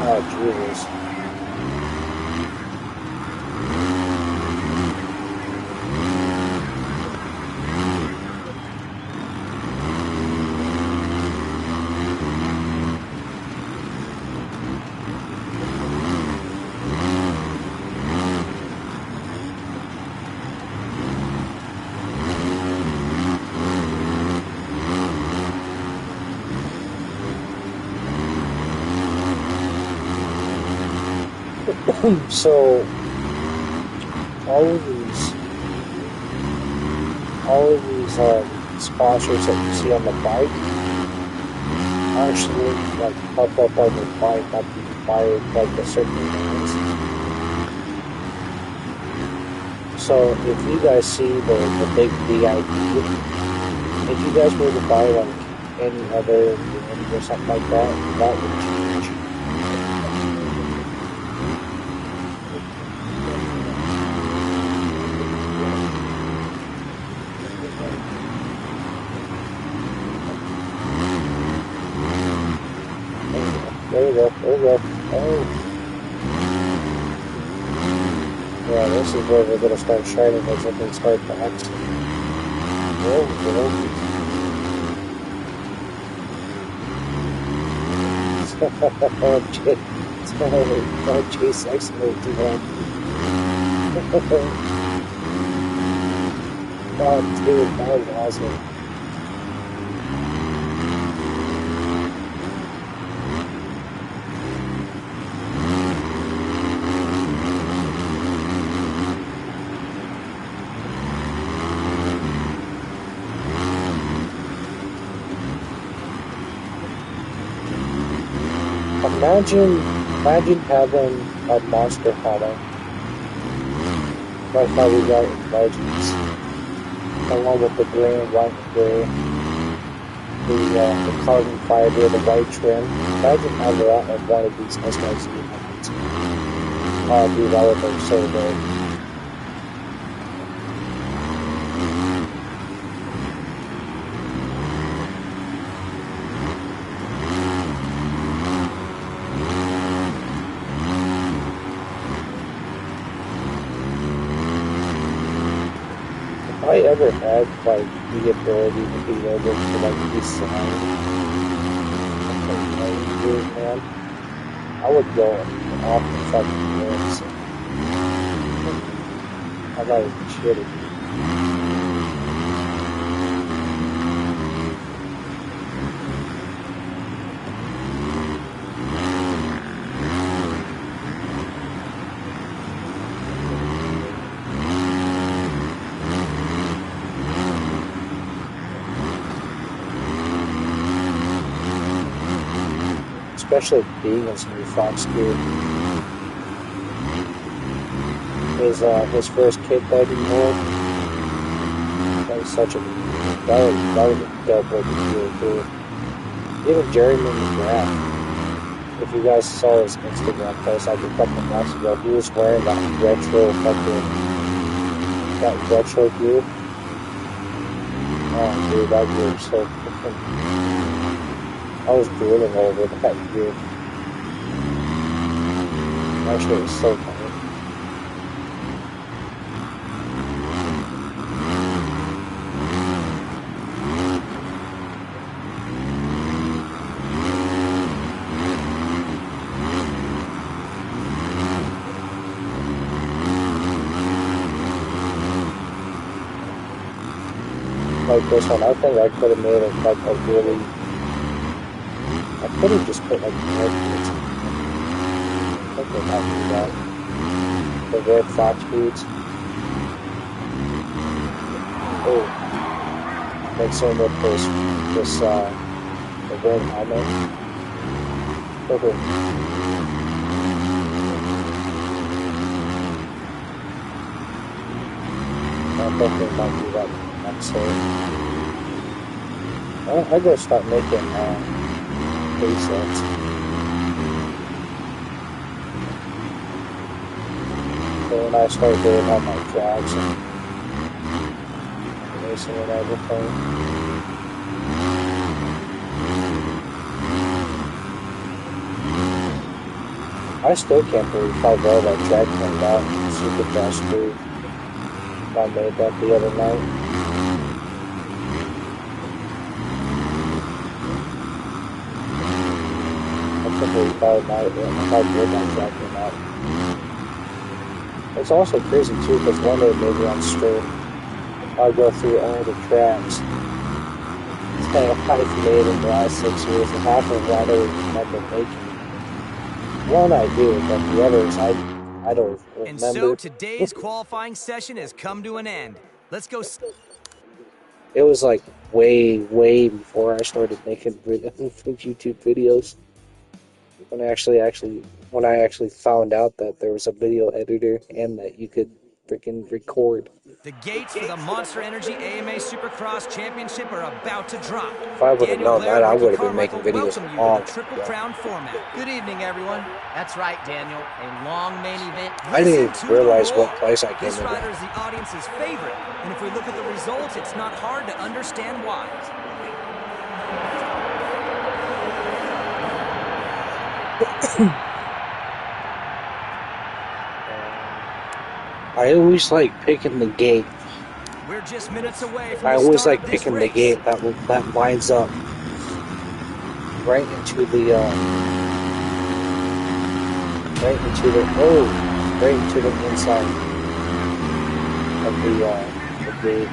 Oh, Jesus. So all of these sponsors that you see on the bike actually like pop up on the bike after you buy like a certain amount. So if you guys see the big VIP, if you guys were to buy like any other brand or something like that, that would change. There you go, there you go. Oh. Yeah, this is where we're going to start shining as if we start backs. There we go. Don't chase excellent too hard. Oh, dude, that was awesome. Imagine having a monster hunter like how we got in Legends, along with the gray and white and gray, the carbon fiber, the white trim. Imagine having that on one of these SYC developers so good. If I ever had like the ability to be able to like design a man, I would go off the fucking rails. I thought it was shitty. Especially being in some new Fox gear. His first kid that he wore. That was such a that was a dope looking gear too. Even Jeremy McGrath, if you guys saw his Instagram post like a couple months ago, he was wearing that retro gear. Oh dude, that gear was so freaking, I was drooling over that gear. That shit was so funny. Like this one, I think I could have made it like a really. I could have just put like red beads. I think they might do that. The red fox beads. Oh, like same with this the red helmet. Okay. I think they might do that. So I gotta start making presets. So when I start doing all my drags and racing and everything. I still can't believe how well that drag turned out in Super Fast 3. I made that the other night. How good that track came out. It's also crazy too because one day maybe on stream I'll go through all the tracks that I've made in the last 6 years, and half of what I don't remember making. One I do, but the others I don't remember.
And so today's qualifying session has come to an end. Let's go.
It was like way before I started making YouTube videos. When I actually found out that there was a video editor and that you could freaking record.
The gates for the Monster Energy AMA Supercross Championship are about to drop.
If I would have known that, I would have been making videos all
Triple Crown format. Good evening, everyone. That's right, Daniel. A long main event.
I didn't even realize what place I came in.
This rider is the audience's favorite, and if we look at the results, it's not hard to understand why.
I always like picking the gate.
We're just minutes away from
I always like picking the gate that lines up right into the inside of the gate.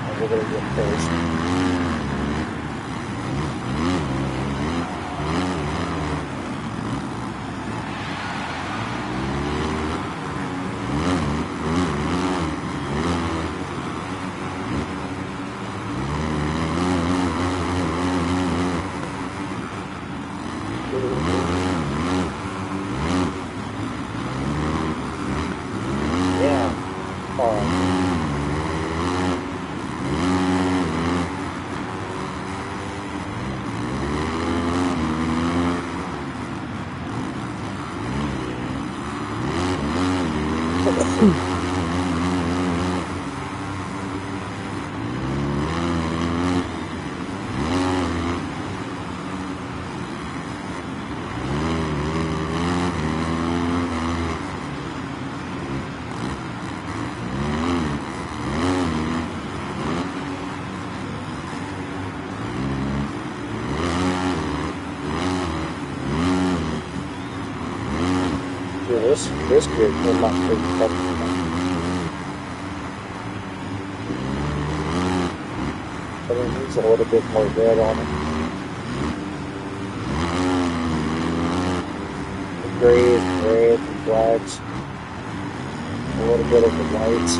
And we're gonna get first. Dude, this gear will not take fucking. But it needs a little bit more red on it. The grays, red, and blacks. A little bit of the whites.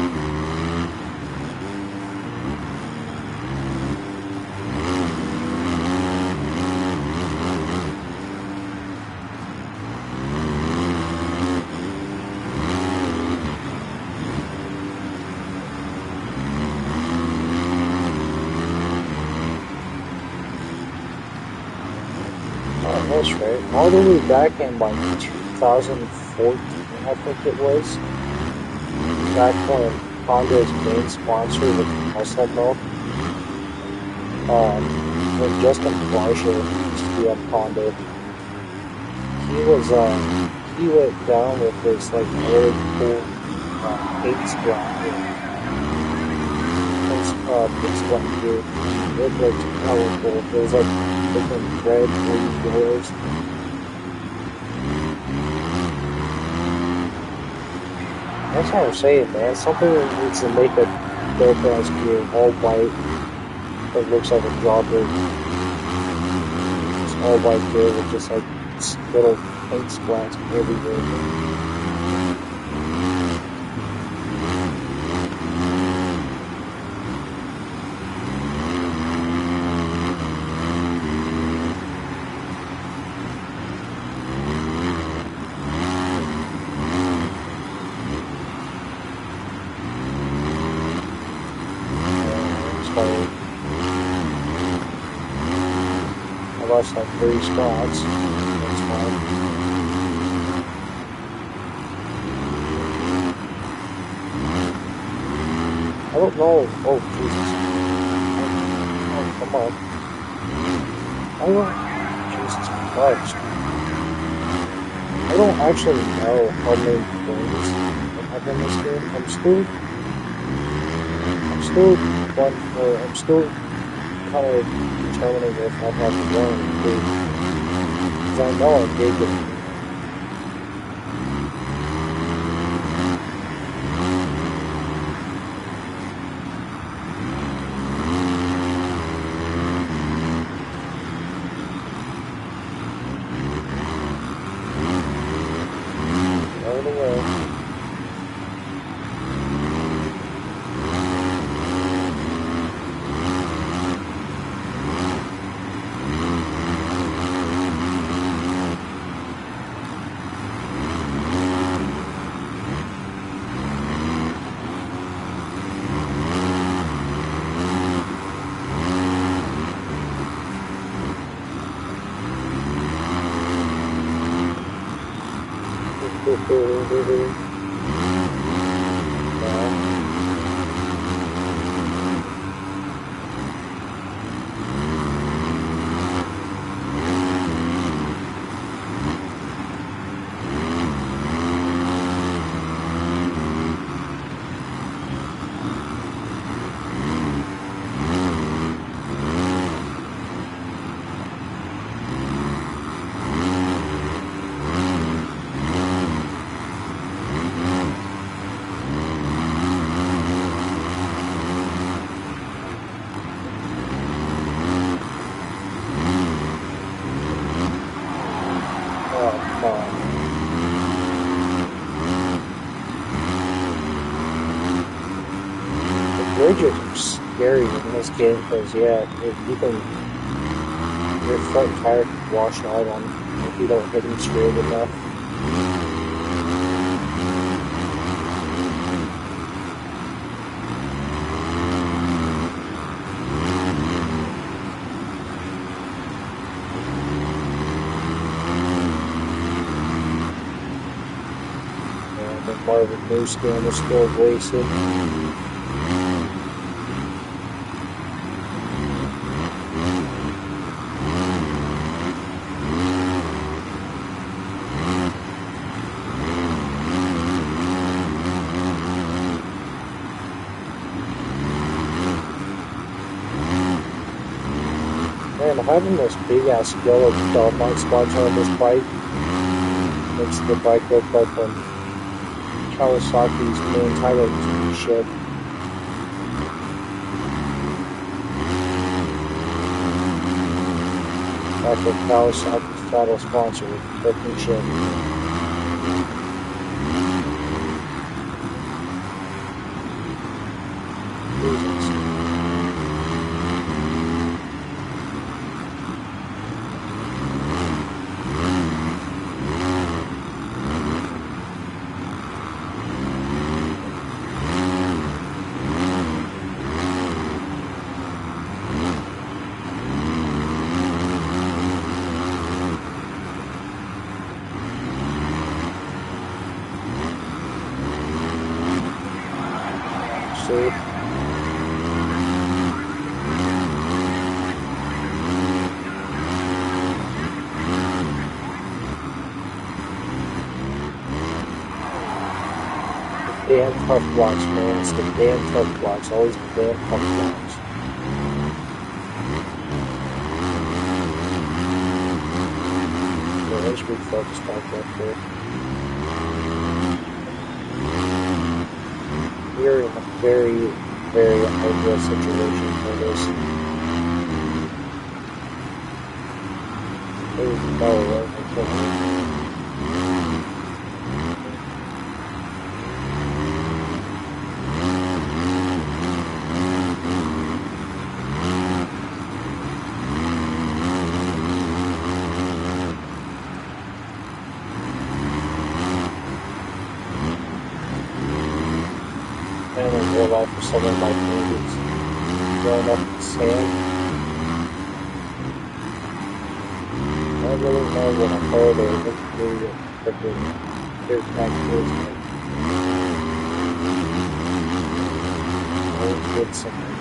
That's right. All the way back in like 2014, I think it was. Back when Honda's main sponsor was Muscle Milk. When Justin Fleischer used to be on Honda, he went down with this like really cool paint splat gear. Paint splat gear. It looked colorful. It was like different red, blue doors. That's what I'm saying, man. Something that needs to make a dope ass gear all white. It looks like a jogger. Just all white gear with just like little paint splats everywhere. I lost like 3 spots. That's fine. I don't know. Oh, Jesus. Oh, come on. I don't. Jesus Christ. I don't actually know how many things I have in this game. I'm still kind of determining if I have to learn to, because I know I did get. Right away. Bridges are scary in this game because, yeah, your front tire can wash out on if you don't hit them straight enough. Yeah, the Marvin New Skin is still racing. Man, having this big ass yellow dog sponsor on this bike Makes the bike look like when Kawasaki's main title shed. After Kawasaki's title sponsor, Brooklyn Shed. Safe. Damn tough blocks, man. It's the damn tough blocks. Always the damn tough blocks. Yeah, let's refocus back up there. We're in a very, very ideal situation for this. There's no way I can't. And in real life, for some of my movies, growing up in sand, I really know when I heard or looked through the freaking kids back kids, I always did something.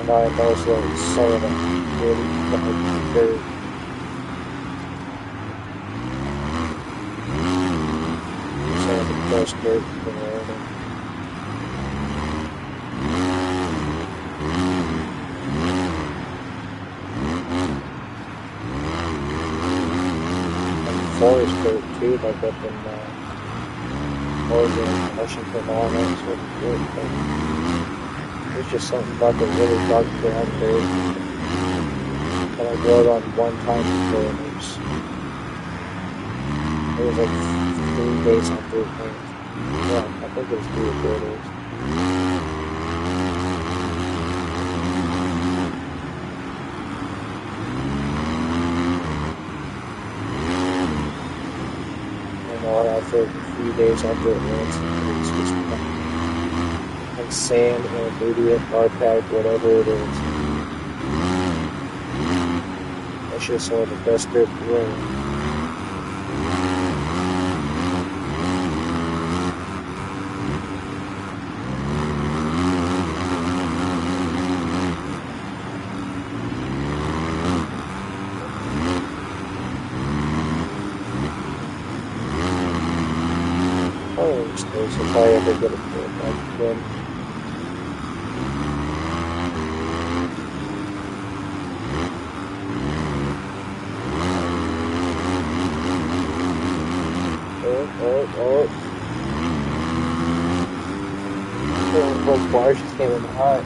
And I know so some of them really very best dirt in the world. And forest dirt too, like up in Oregon, Washington, all that sort of dirt. But there's just something about the really dark brown dirt that I rode on one time before, and it was like 3 days after it rained. Yeah, I think it was 3 or 4 days. And all after a few days after it rains, it's just like sand, intermediate, archive, whatever it is. That's just some of the best dirt in the world. So if I ever get it back again. Both bars just came in hot.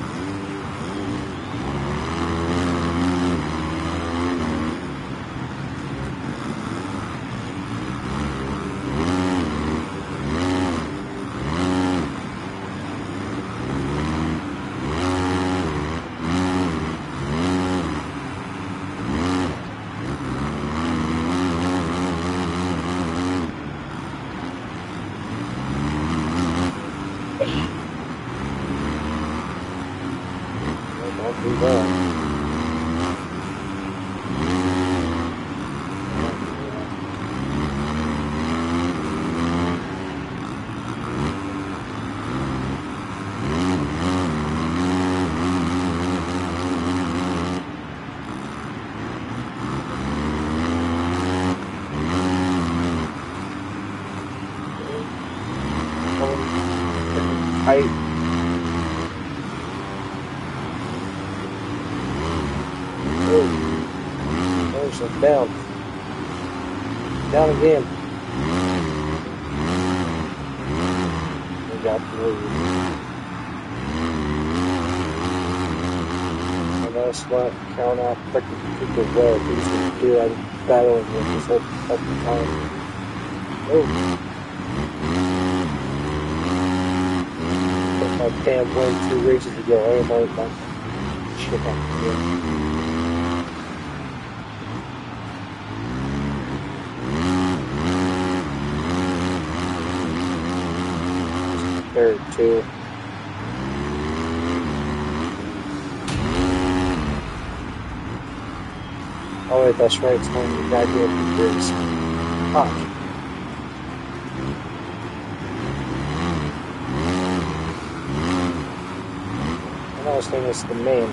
Person down. Down again. We got the lead. And that's what count out freaking people well. These are two I'm battling with this whole fucking time. Oh. I can't win 2 races ago. I don't know about shit out here. Third, too. Oh wait, that's right. It's one of the goddamn years. Fuck. I was thinking it's the main.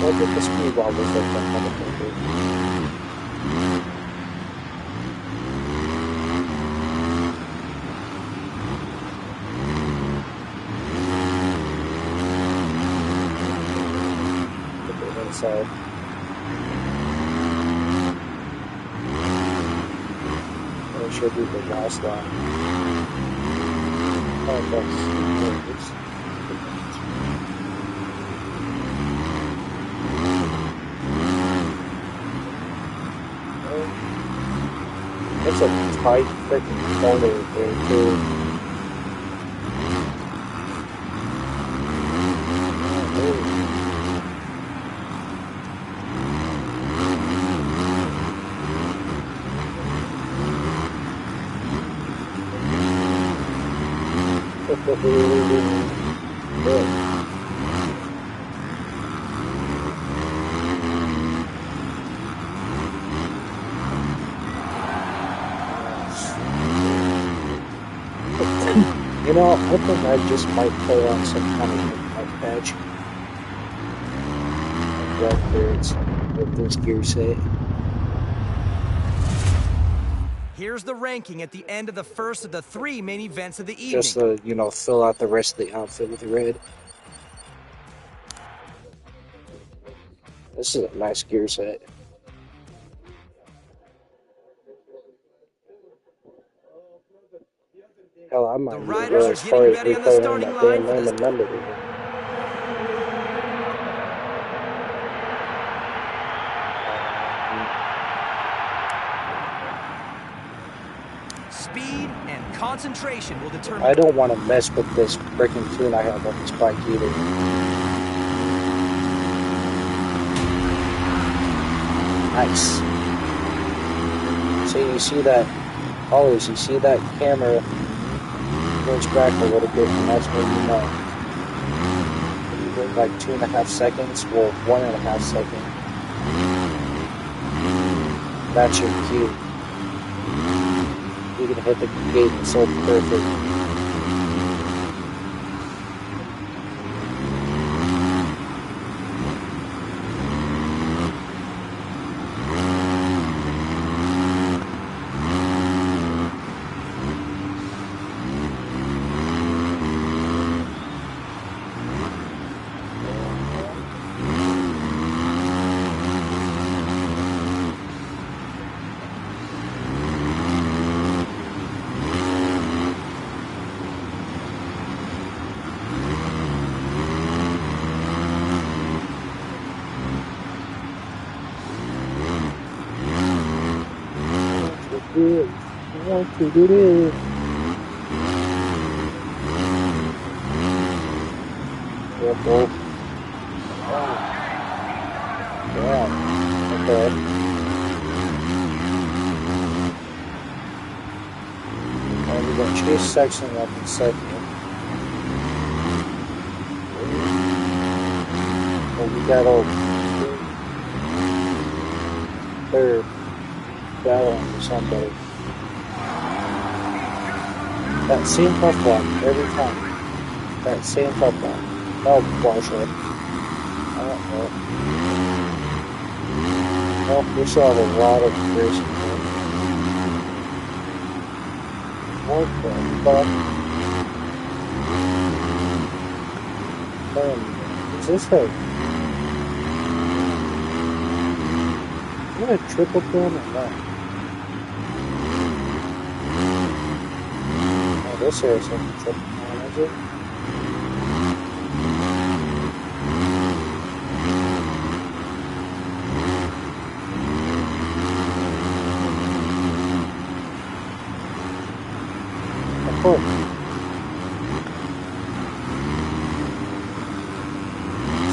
Look at the speed wobbles like that kind of thing. Inside. That should be the last line. Oh, that's it's a tight freaking corner there too. You know, I think I just might play on some kind of patch. Records with this gear set.
Here's the ranking at the end of the first of the 3 main events of the evening.
Just to, you know, fill out the rest of the outfit with red. This is a nice gear set. Hell, I might go as far as reclaiming my damn name and number here.
Speed and concentration will determine.
I don't want to mess with this freaking tune I have on this bike either. Nice. So you see that, always you see that camera goes back a little bit, and that's when you know. When you wait like 2.5 seconds, or 1.5 seconds, that's your cue. You can hit the gate so perfect. I want to do this. Careful. Oh. Yeah. Okay. And we're going to chase section up in second. And we got a third battling for somebody. That same tough one every time. That same tough one. Oh, bullshit. Well, we still have a lot of racing. What the fuck? Is this a... Is it a triple pin or what? Oh, this here is a triple pin, is it? Of course.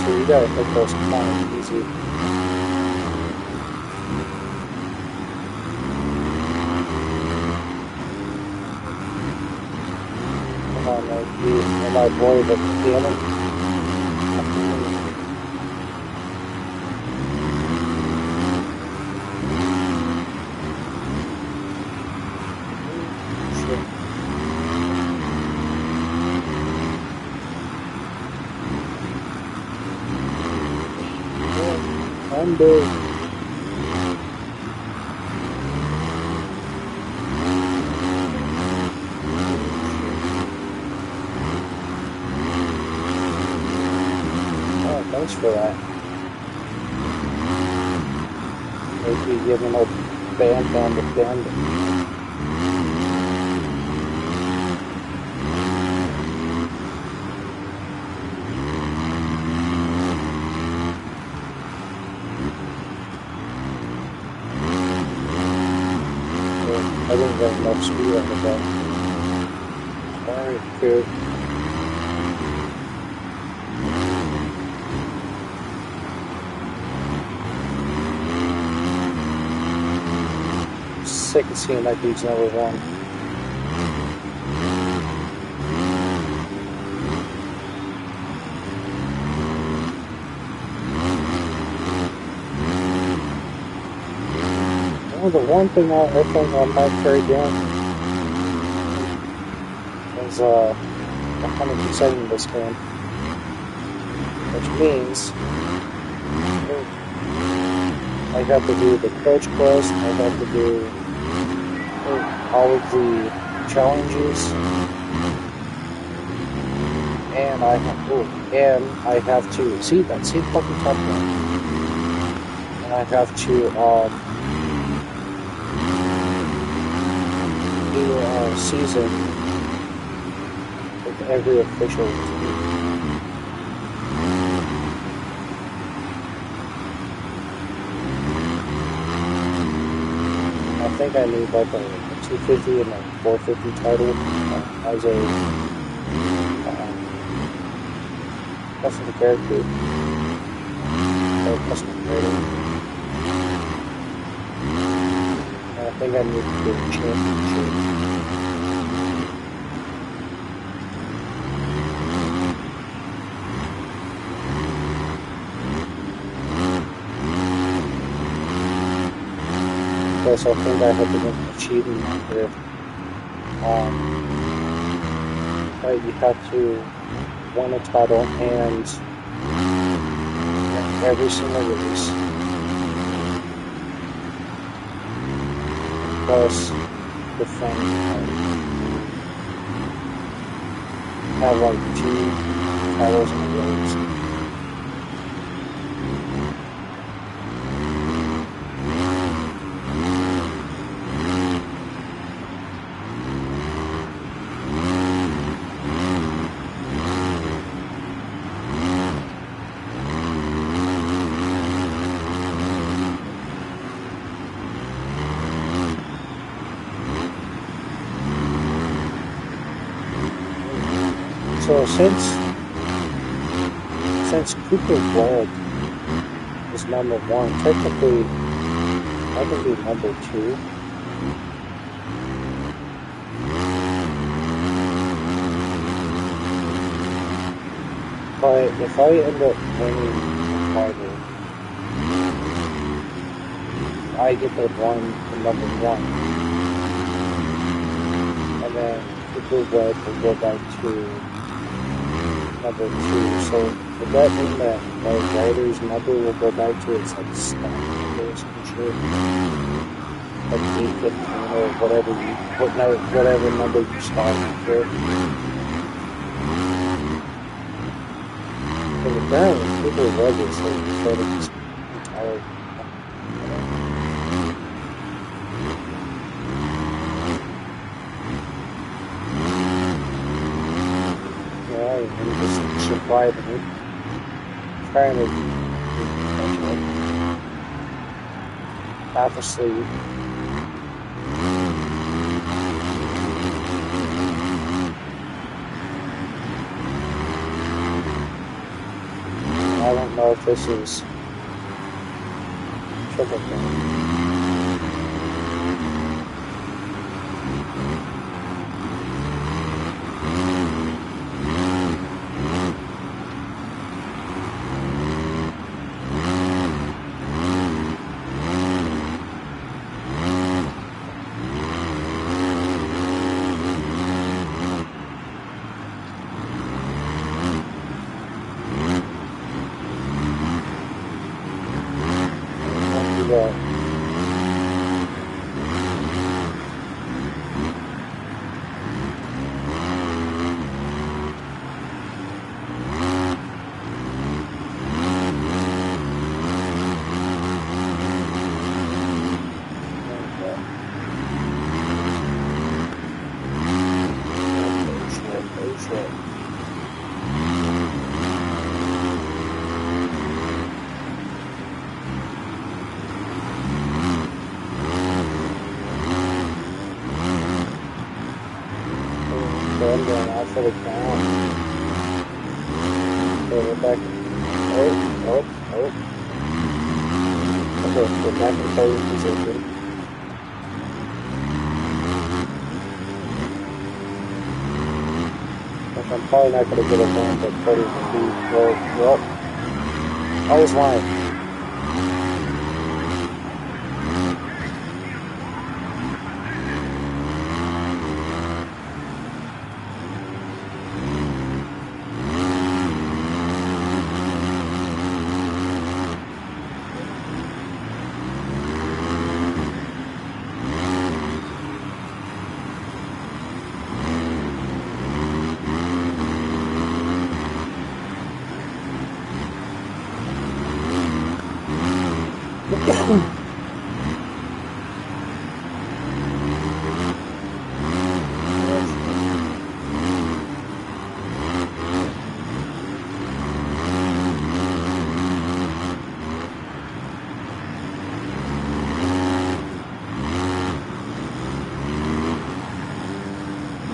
So you gotta hit those kind of easy. Come on, like you and my boy, the piano. I'm big. Oh, thanks for that. Maybe giving a band down the bend. I didn't get enough speed on the bend. Alright, good. Sick of seeing that dude's number one. Well, the one thing I think I might carry down is 100% in this game, which means I have to do the coach quest, I have to do all of the challenges, and I have to see that same fucking top one, and I have to do a season with every official team. I think I need like a 250 and a 450 title as a custom character or custom creator. And I think I need to do a championship. So I think I have to get an achievement with you have to win a title and every single race plus defend have like 2 titles in the race. So since Cooper Webb is number 1, technically I can be number 2. But if I end up winning the title, I get the number 1. And then Cooper Webb will go back to number 2. So would that mean that my rider's number will go back to its like stock number or some shit? Like 815 or whatever number you started with. But apparently people read this like try to just entirely. And just surviving it. Trying to half asleep. I don't know if this is triple thing. I'm going out for the count. Okay, we're back. Oh. Okay, we're back in third position. I'm probably not going to get a win, but Cody's going to be well. I was lying.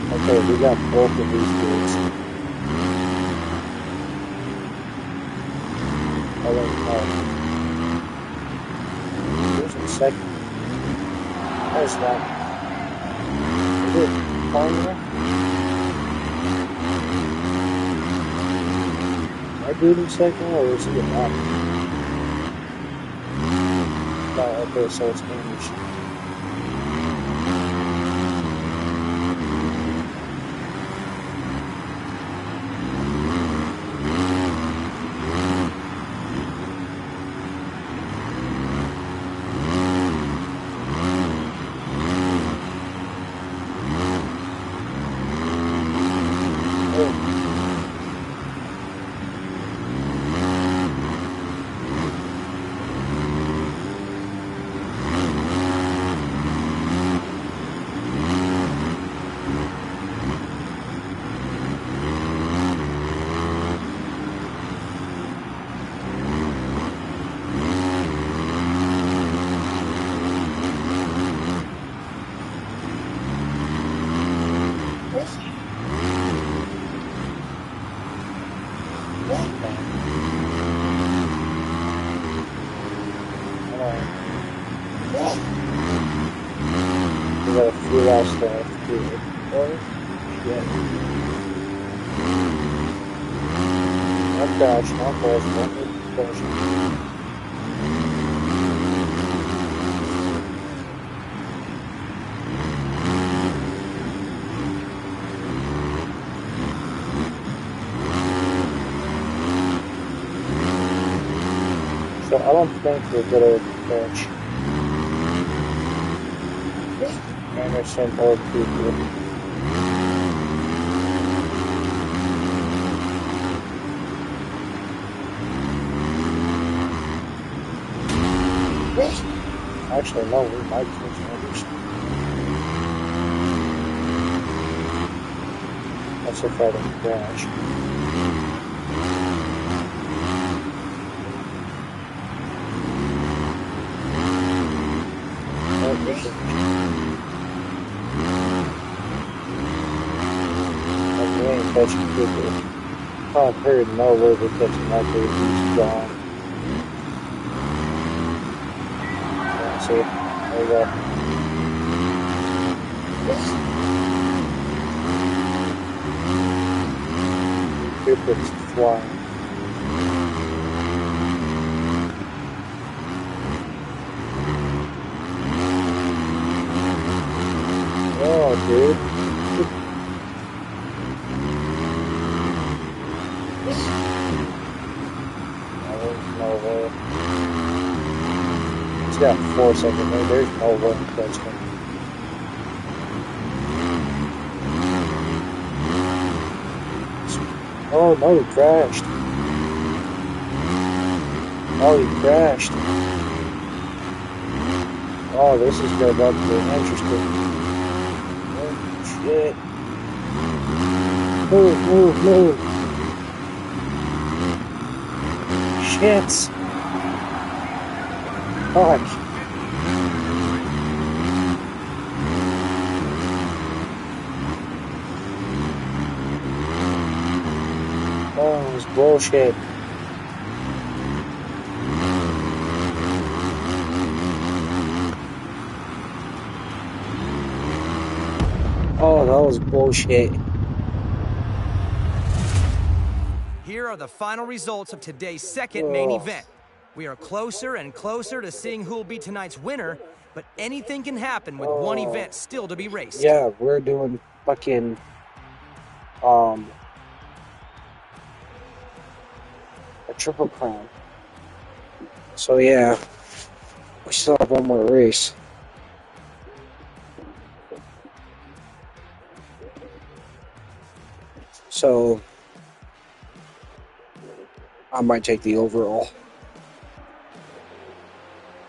Okay, we got both of these dudes. I don't know. Here's the second. How's that? Is it fine? Am I dude in second or is he not? No, okay, so it's English. We got a few last left. I'm dodging, I'm bullshit. So I don't think we're gonna catch Anderson or Cooper. Actually, no, we might catch Anderson. That's if I don't crash. We ain't catching Cooper. I've heard no way we're catching that dude. He's gone. Yeah, see, there you go. Cooper's flying. Oh, dude. No way. He's got 4 seconds there. There's no way to catch him. Oh no, he crashed. Oh, he crashed. Oh, this is about to be interesting. Oh, shit. Move, move, move. Shit. Fuck. Oh, it was bullshit. Oh, that was bullshit.
Here are the final results of today's second main event. We are closer and closer to seeing who will be tonight's winner, but anything can happen with one event still to be raced.
Yeah, we're doing fucking a triple crown. So yeah, we still have one more race. So I might take the overall.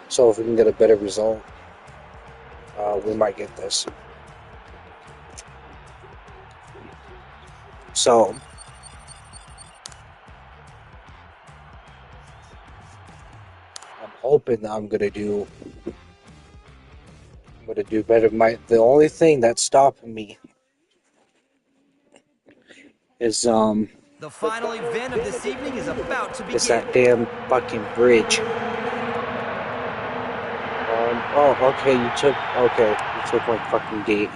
So if we can get a better result, we might get this. So I'm hoping that I'm gonna do better. The only thing that's stopping me is
the final event of this evening is about to begin.
It's that damn fucking bridge. Okay, you took my fucking gate.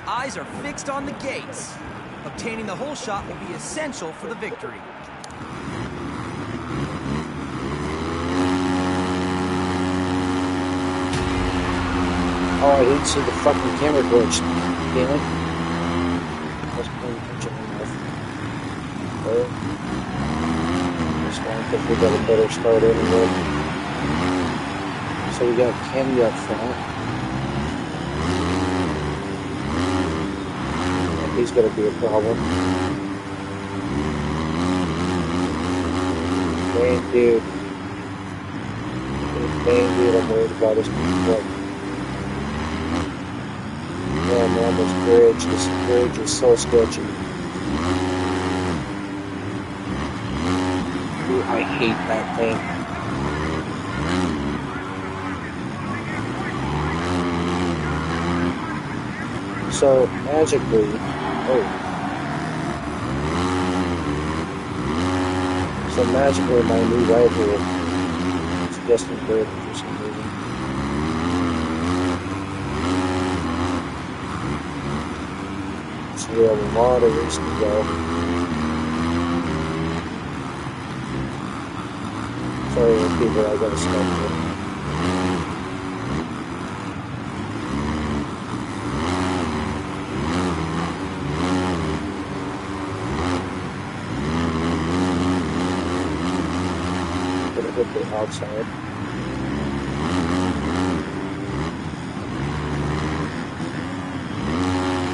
Eyes are fixed on the gates. Obtaining the whole shot will be essential for the victory.
Oh, I didn't see the fucking camera glitch. Damn it. I was paying attention enough. Just want to think we got a better start anyway. So we got Kenny up front. And he's going to be a problem. Main dude. I'm worried about his foot. Yeah, man, this bridge is so sketchy. Ooh, I hate that thing. So magically, my new rival is Justin Bird for some reason. So we have a lot of ways to go. Sorry, people, I gotta stop here. with the outside.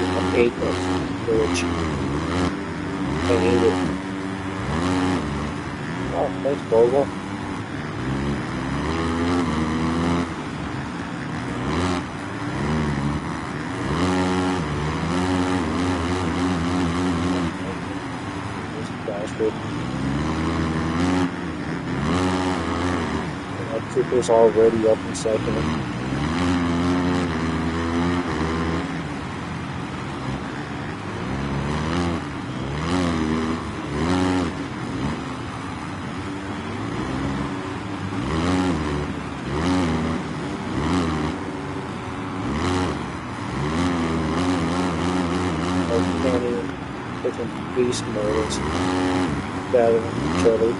I hate that glitch. I hate it. Oh, thanks, Bogle. Bastard. Cooper's already up in second. Different beast modes battling each other.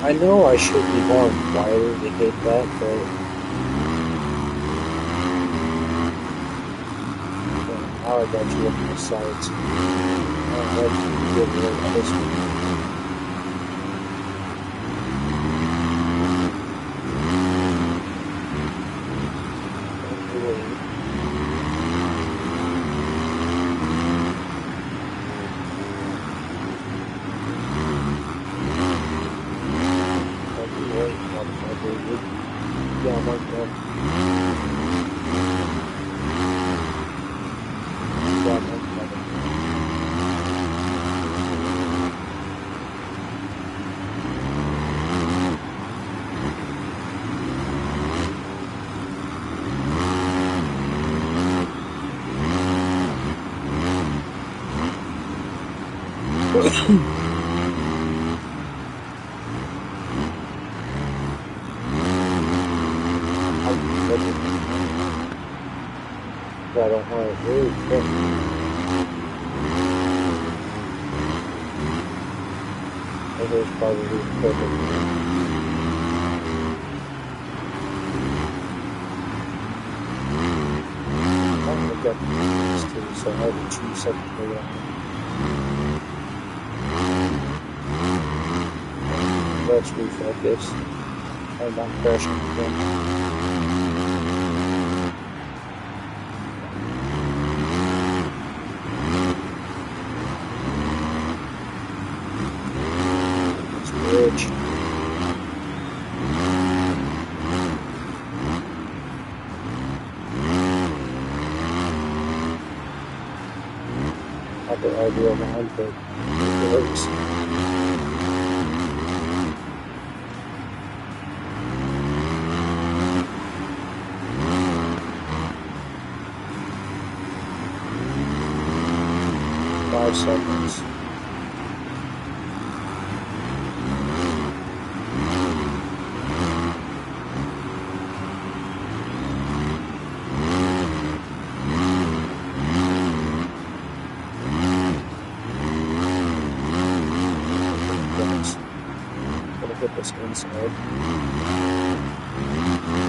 I know I should be going wider to hit that, but now I got you up on the sides. I'd like to get rid of this one. Yeah, I'm like that. Yeah, I'm like that. I don't want it really quick. That is probably perfect. I'm gonna get these two, so I have 2 seconds to go. Let's refocus. I'm not crashing again. Bridge. Not the ideal line, but it works. Five seconds. Hit this inside.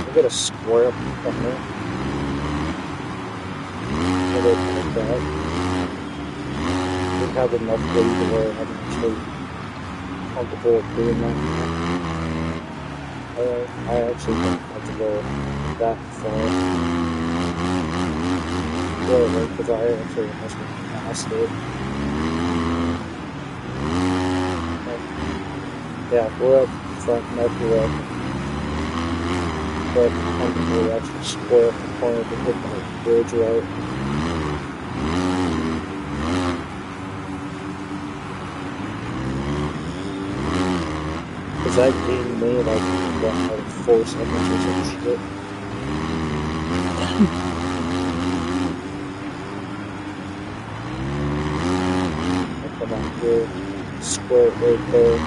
I got a square up from there. Like that. Didn't have enough weight to where I'm actually comfortable doing that. I actually don't have to go that far. Really, because I actually must have passed it. Yeah, we're up front, neck to up. But I'm going to actually square up the corner to hit the bridge right. Because that gained me like 4 seconds or some shit. Come on here, square it right there.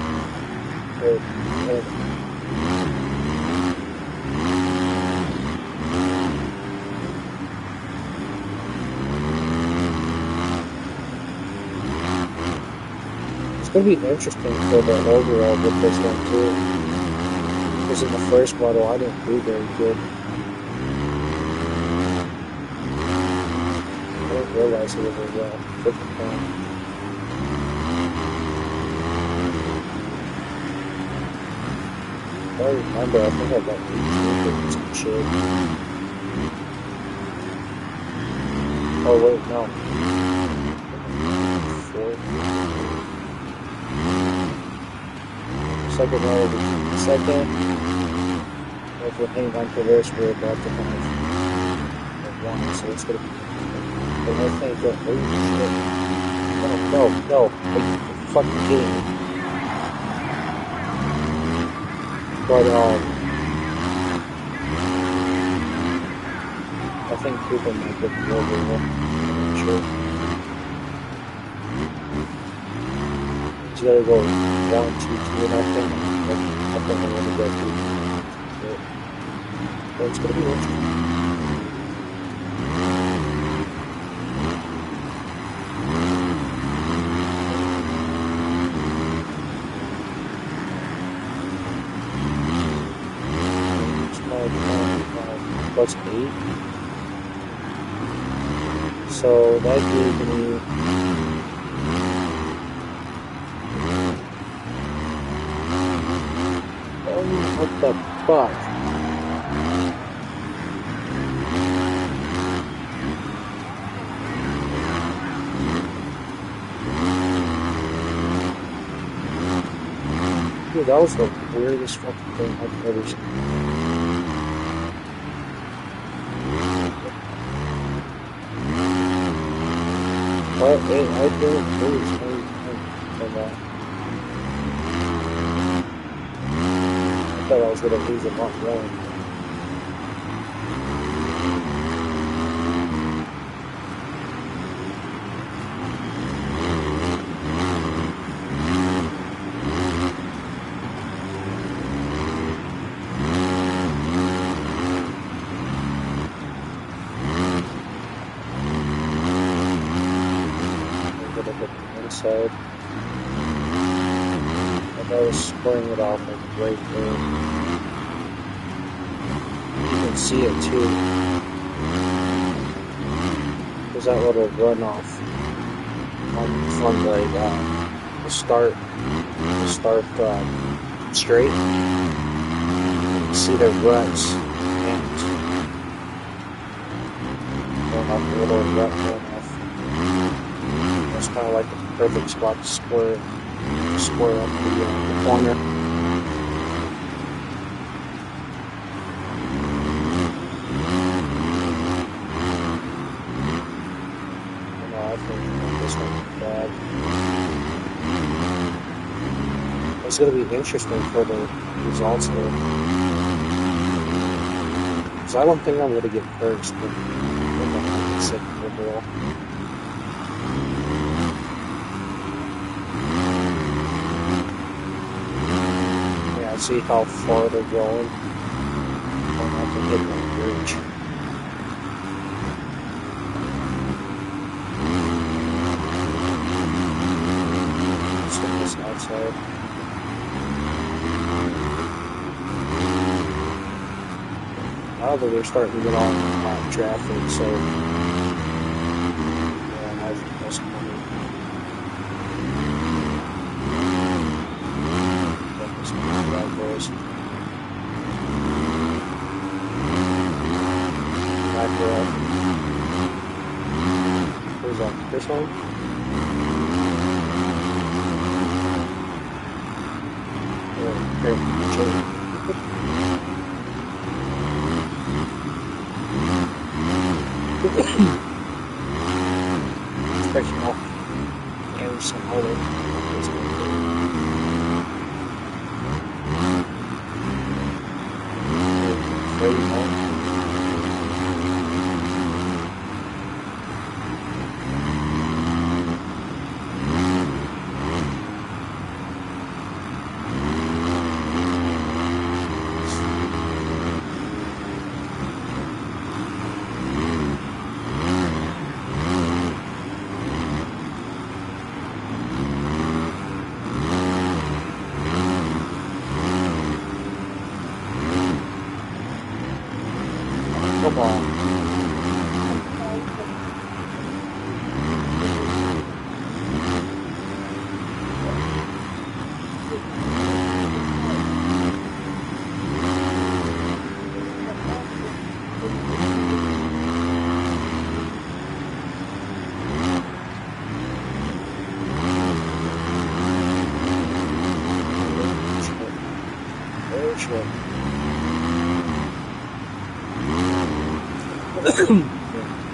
It's going to be interesting for the overall with this one too. Because in the first model I didn't do very good. I didn't realize it was a freaking I remember, I think I got 18 some shit. Oh wait, no. 4. Second round, second. If we're hanging on to this, we're about to have 1, so it's gonna be. But I think that, oh shit. No. Are you fucking kidding me? But, I think people might get the over here. I'm not sure. You gotta go 1, 2, 3, and I think I'm gonna go 2. But it's gonna be interesting. Plus 8. So that gave me what the fuck? Dude, that was the weirdest fucking thing I've ever seen. I don't lose anything from that. I thought I was going to lose a lot more. Inside, and I was spraying it off like right there. You can see it too. There's that little runoff from the start straight. You can see the ruts and going off the little rut runoff. That's kind of like the perfect spot to square up the corner. I think this one is bad. It's going to be interesting for the results here. Because I don't think I'm going to get first, but I'm going to get second overall. See how far they're going. I'll have to hit that bridge. Let's hit this outside. Now that they're starting to get on traffic, so yeah, I think that's coming. Where's that? This one? Stretching off. Yeah, there's some other. shit.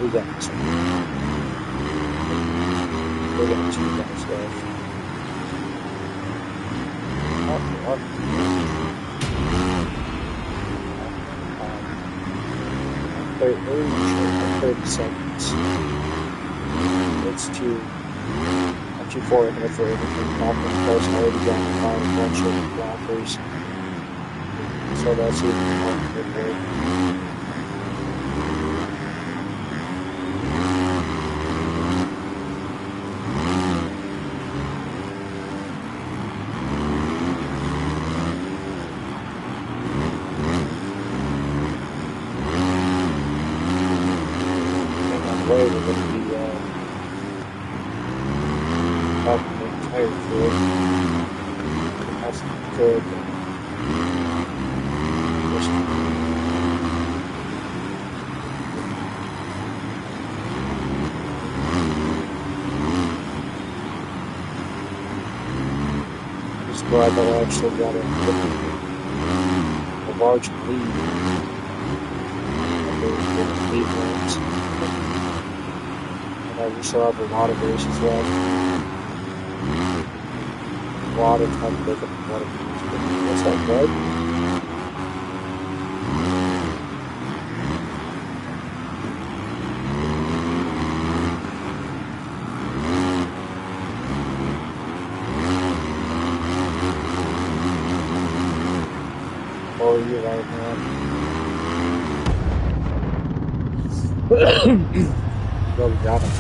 We got this one. We got two guys left. What? 30 seconds. It's too far ahead for everything. Malcolm Price already got a bunch of blockers. So that's even more good. Way we're going to be up the entire field. That's good. I'm just glad that I actually got a large lead. Lead lanes. We still have a lot of races left. A lot of time to make up a lot of things. What's that, bud? Oh, you're right, man. Well, we got him.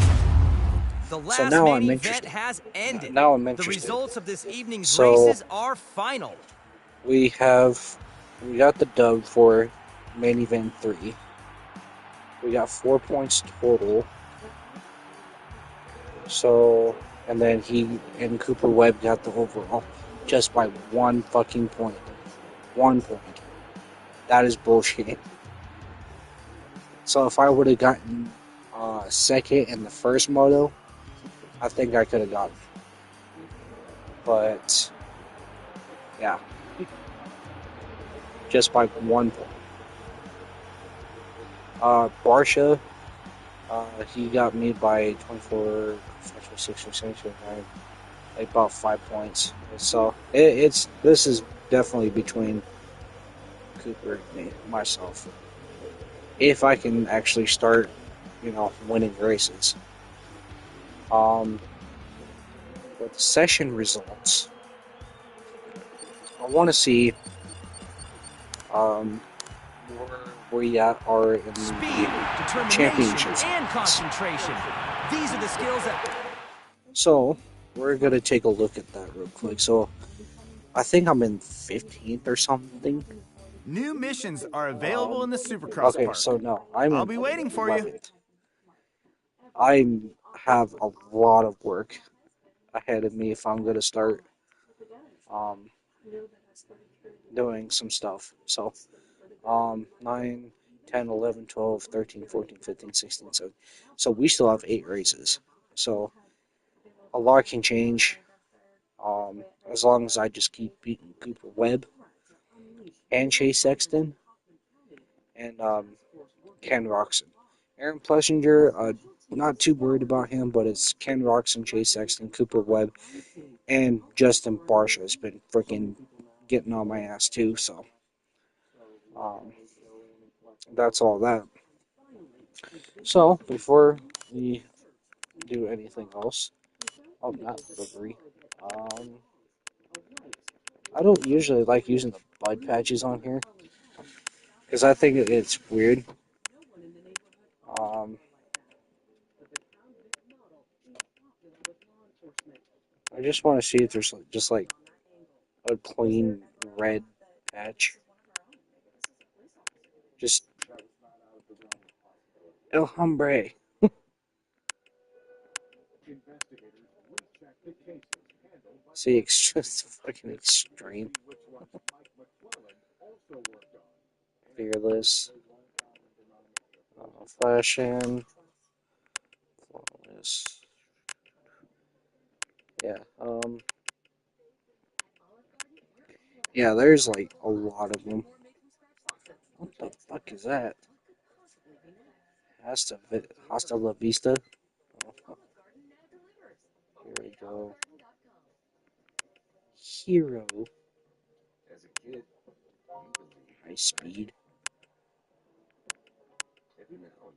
The last main event has ended.
Now I'm interested.
The results of this evening's races are final.
We got the dub for main event 3. We got 4 points total. So, and then he and Cooper Webb got the overall just by 1 fucking point. 1 point. That is bullshit. So if I would have gotten second in the first moto, I think I could have gotten. But yeah, just by 1 point. Barsha, he got me by 24, 26, 29, like about 5 points. So this is definitely between Cooper and myself. If I can actually start, winning races. With the session results, I want to see where we are in the
speed,
championship
and concentration. These are the skills that.
So we're gonna take a look at that real quick. So I think I'm in 15th or something.
New missions are available in the Supercross
okay,
Park.
So no, I'll
be waiting for
11th.
you.
I have a lot of work ahead of me if I'm gonna start doing some stuff. So 9, 10, 11, 12, 13, 14, 15, 16, 17. So we still have 8 races. So a lot can change as long as I just keep beating Cooper Webb and Chase Sexton and Ken Roxon. Aaron Plessinger, not too worried about him, but it's Ken Roxon, Chase Sexton, Cooper Webb, and Justin Barsha has been freaking getting on my ass too, so that's all that. So, before we do anything else, not delivery, I don't usually like using the bud patches on here, because I think it's weird. I just want to see if there's just like a plain red patch. Just El Hombre. See, it's just fucking extreme. Fearless. Fashion. Flawless. Yeah, Yeah, there's like a lot of them. What the fuck is that? Hasta la vista. Oh, here we go. Hero. High speed.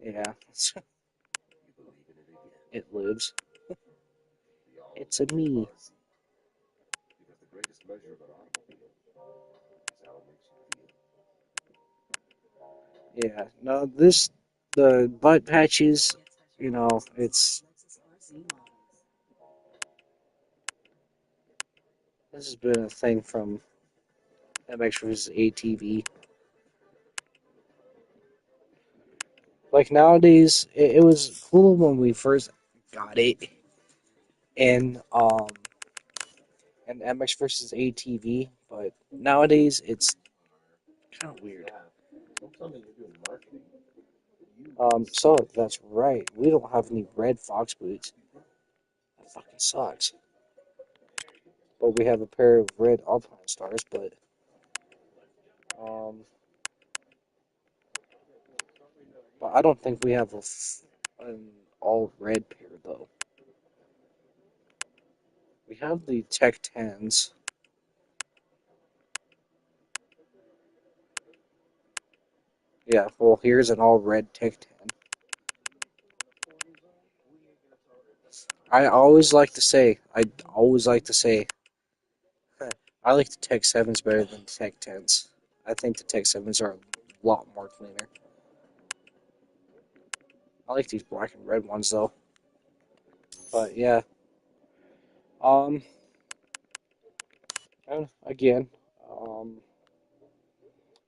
Yeah, it lives. It's a me. Yeah, no, the butt patches, this has been a thing from MX vs. ATV. Like nowadays, it was cool when we first got it in in MX vs. ATV, but nowadays it's kind of weird. So that's right. We don't have any red fox boots. That fucking sucks. But we have a pair of red Alpine Stars, um, but I don't think we have an all red pair though. We have the Tech 10s. Yeah, well, here's an all red Tech 10. I always like to say, I like the Tech 7s better than the Tech 10s. I think the Tech 7s are a lot more cleaner. I like these black and red ones though. But yeah, um, and again, um,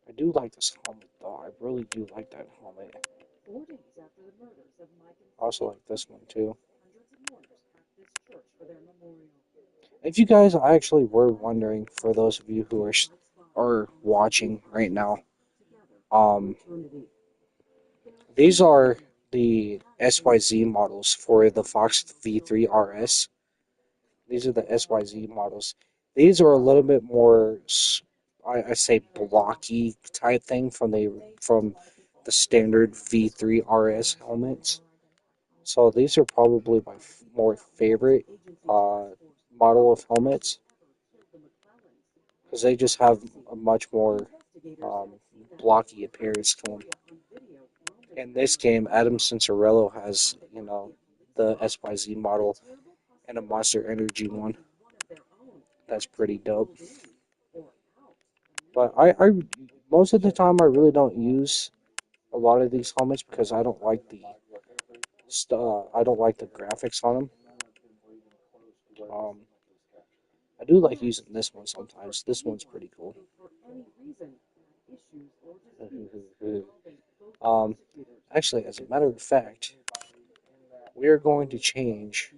I do like this helmet though. I really do like that helmet. I also like this one too. If you guys actually were wondering, for those of you who are watching right now, um, these are the SYZ models for the Fox V3 RS. These are the SYZ models. These are a little bit more, I say, blocky type thing from the standard V3 RS helmets. So these are probably my more favorite model of helmets because they just have a much more um, blocky appearance to them. In this game, Adam Cincerello has, the SYZ model and a Monster Energy one. That's pretty dope. But I most of the time I really don't use a lot of these helmets because I don't like the graphics on them. Um, I do like using this one sometimes. This one's pretty cool. um, Actually, as a matter of fact, we are going to change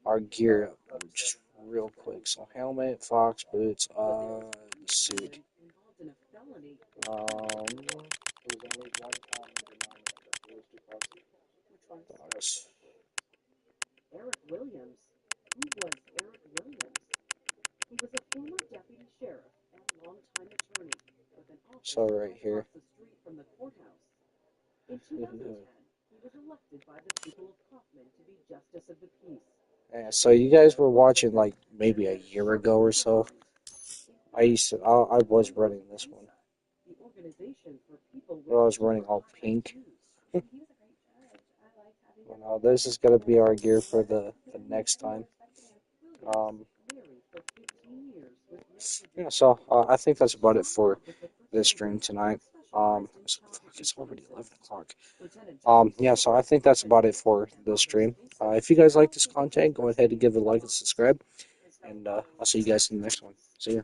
our gear up just real quick. So helmet, fox boots, suit. Um, so right here. Yeah, so you guys were watching like maybe a year ago or so. I was running this one. Well, I was running all pink. Well, this is gonna be our gear for the next time. Um, yeah, so I think that's about it for this stream tonight. It's already 11 o'clock. Yeah, so I think that's about it for this stream. If you guys like this content, go ahead and give it a like and subscribe. And I'll see you guys in the next one. See ya.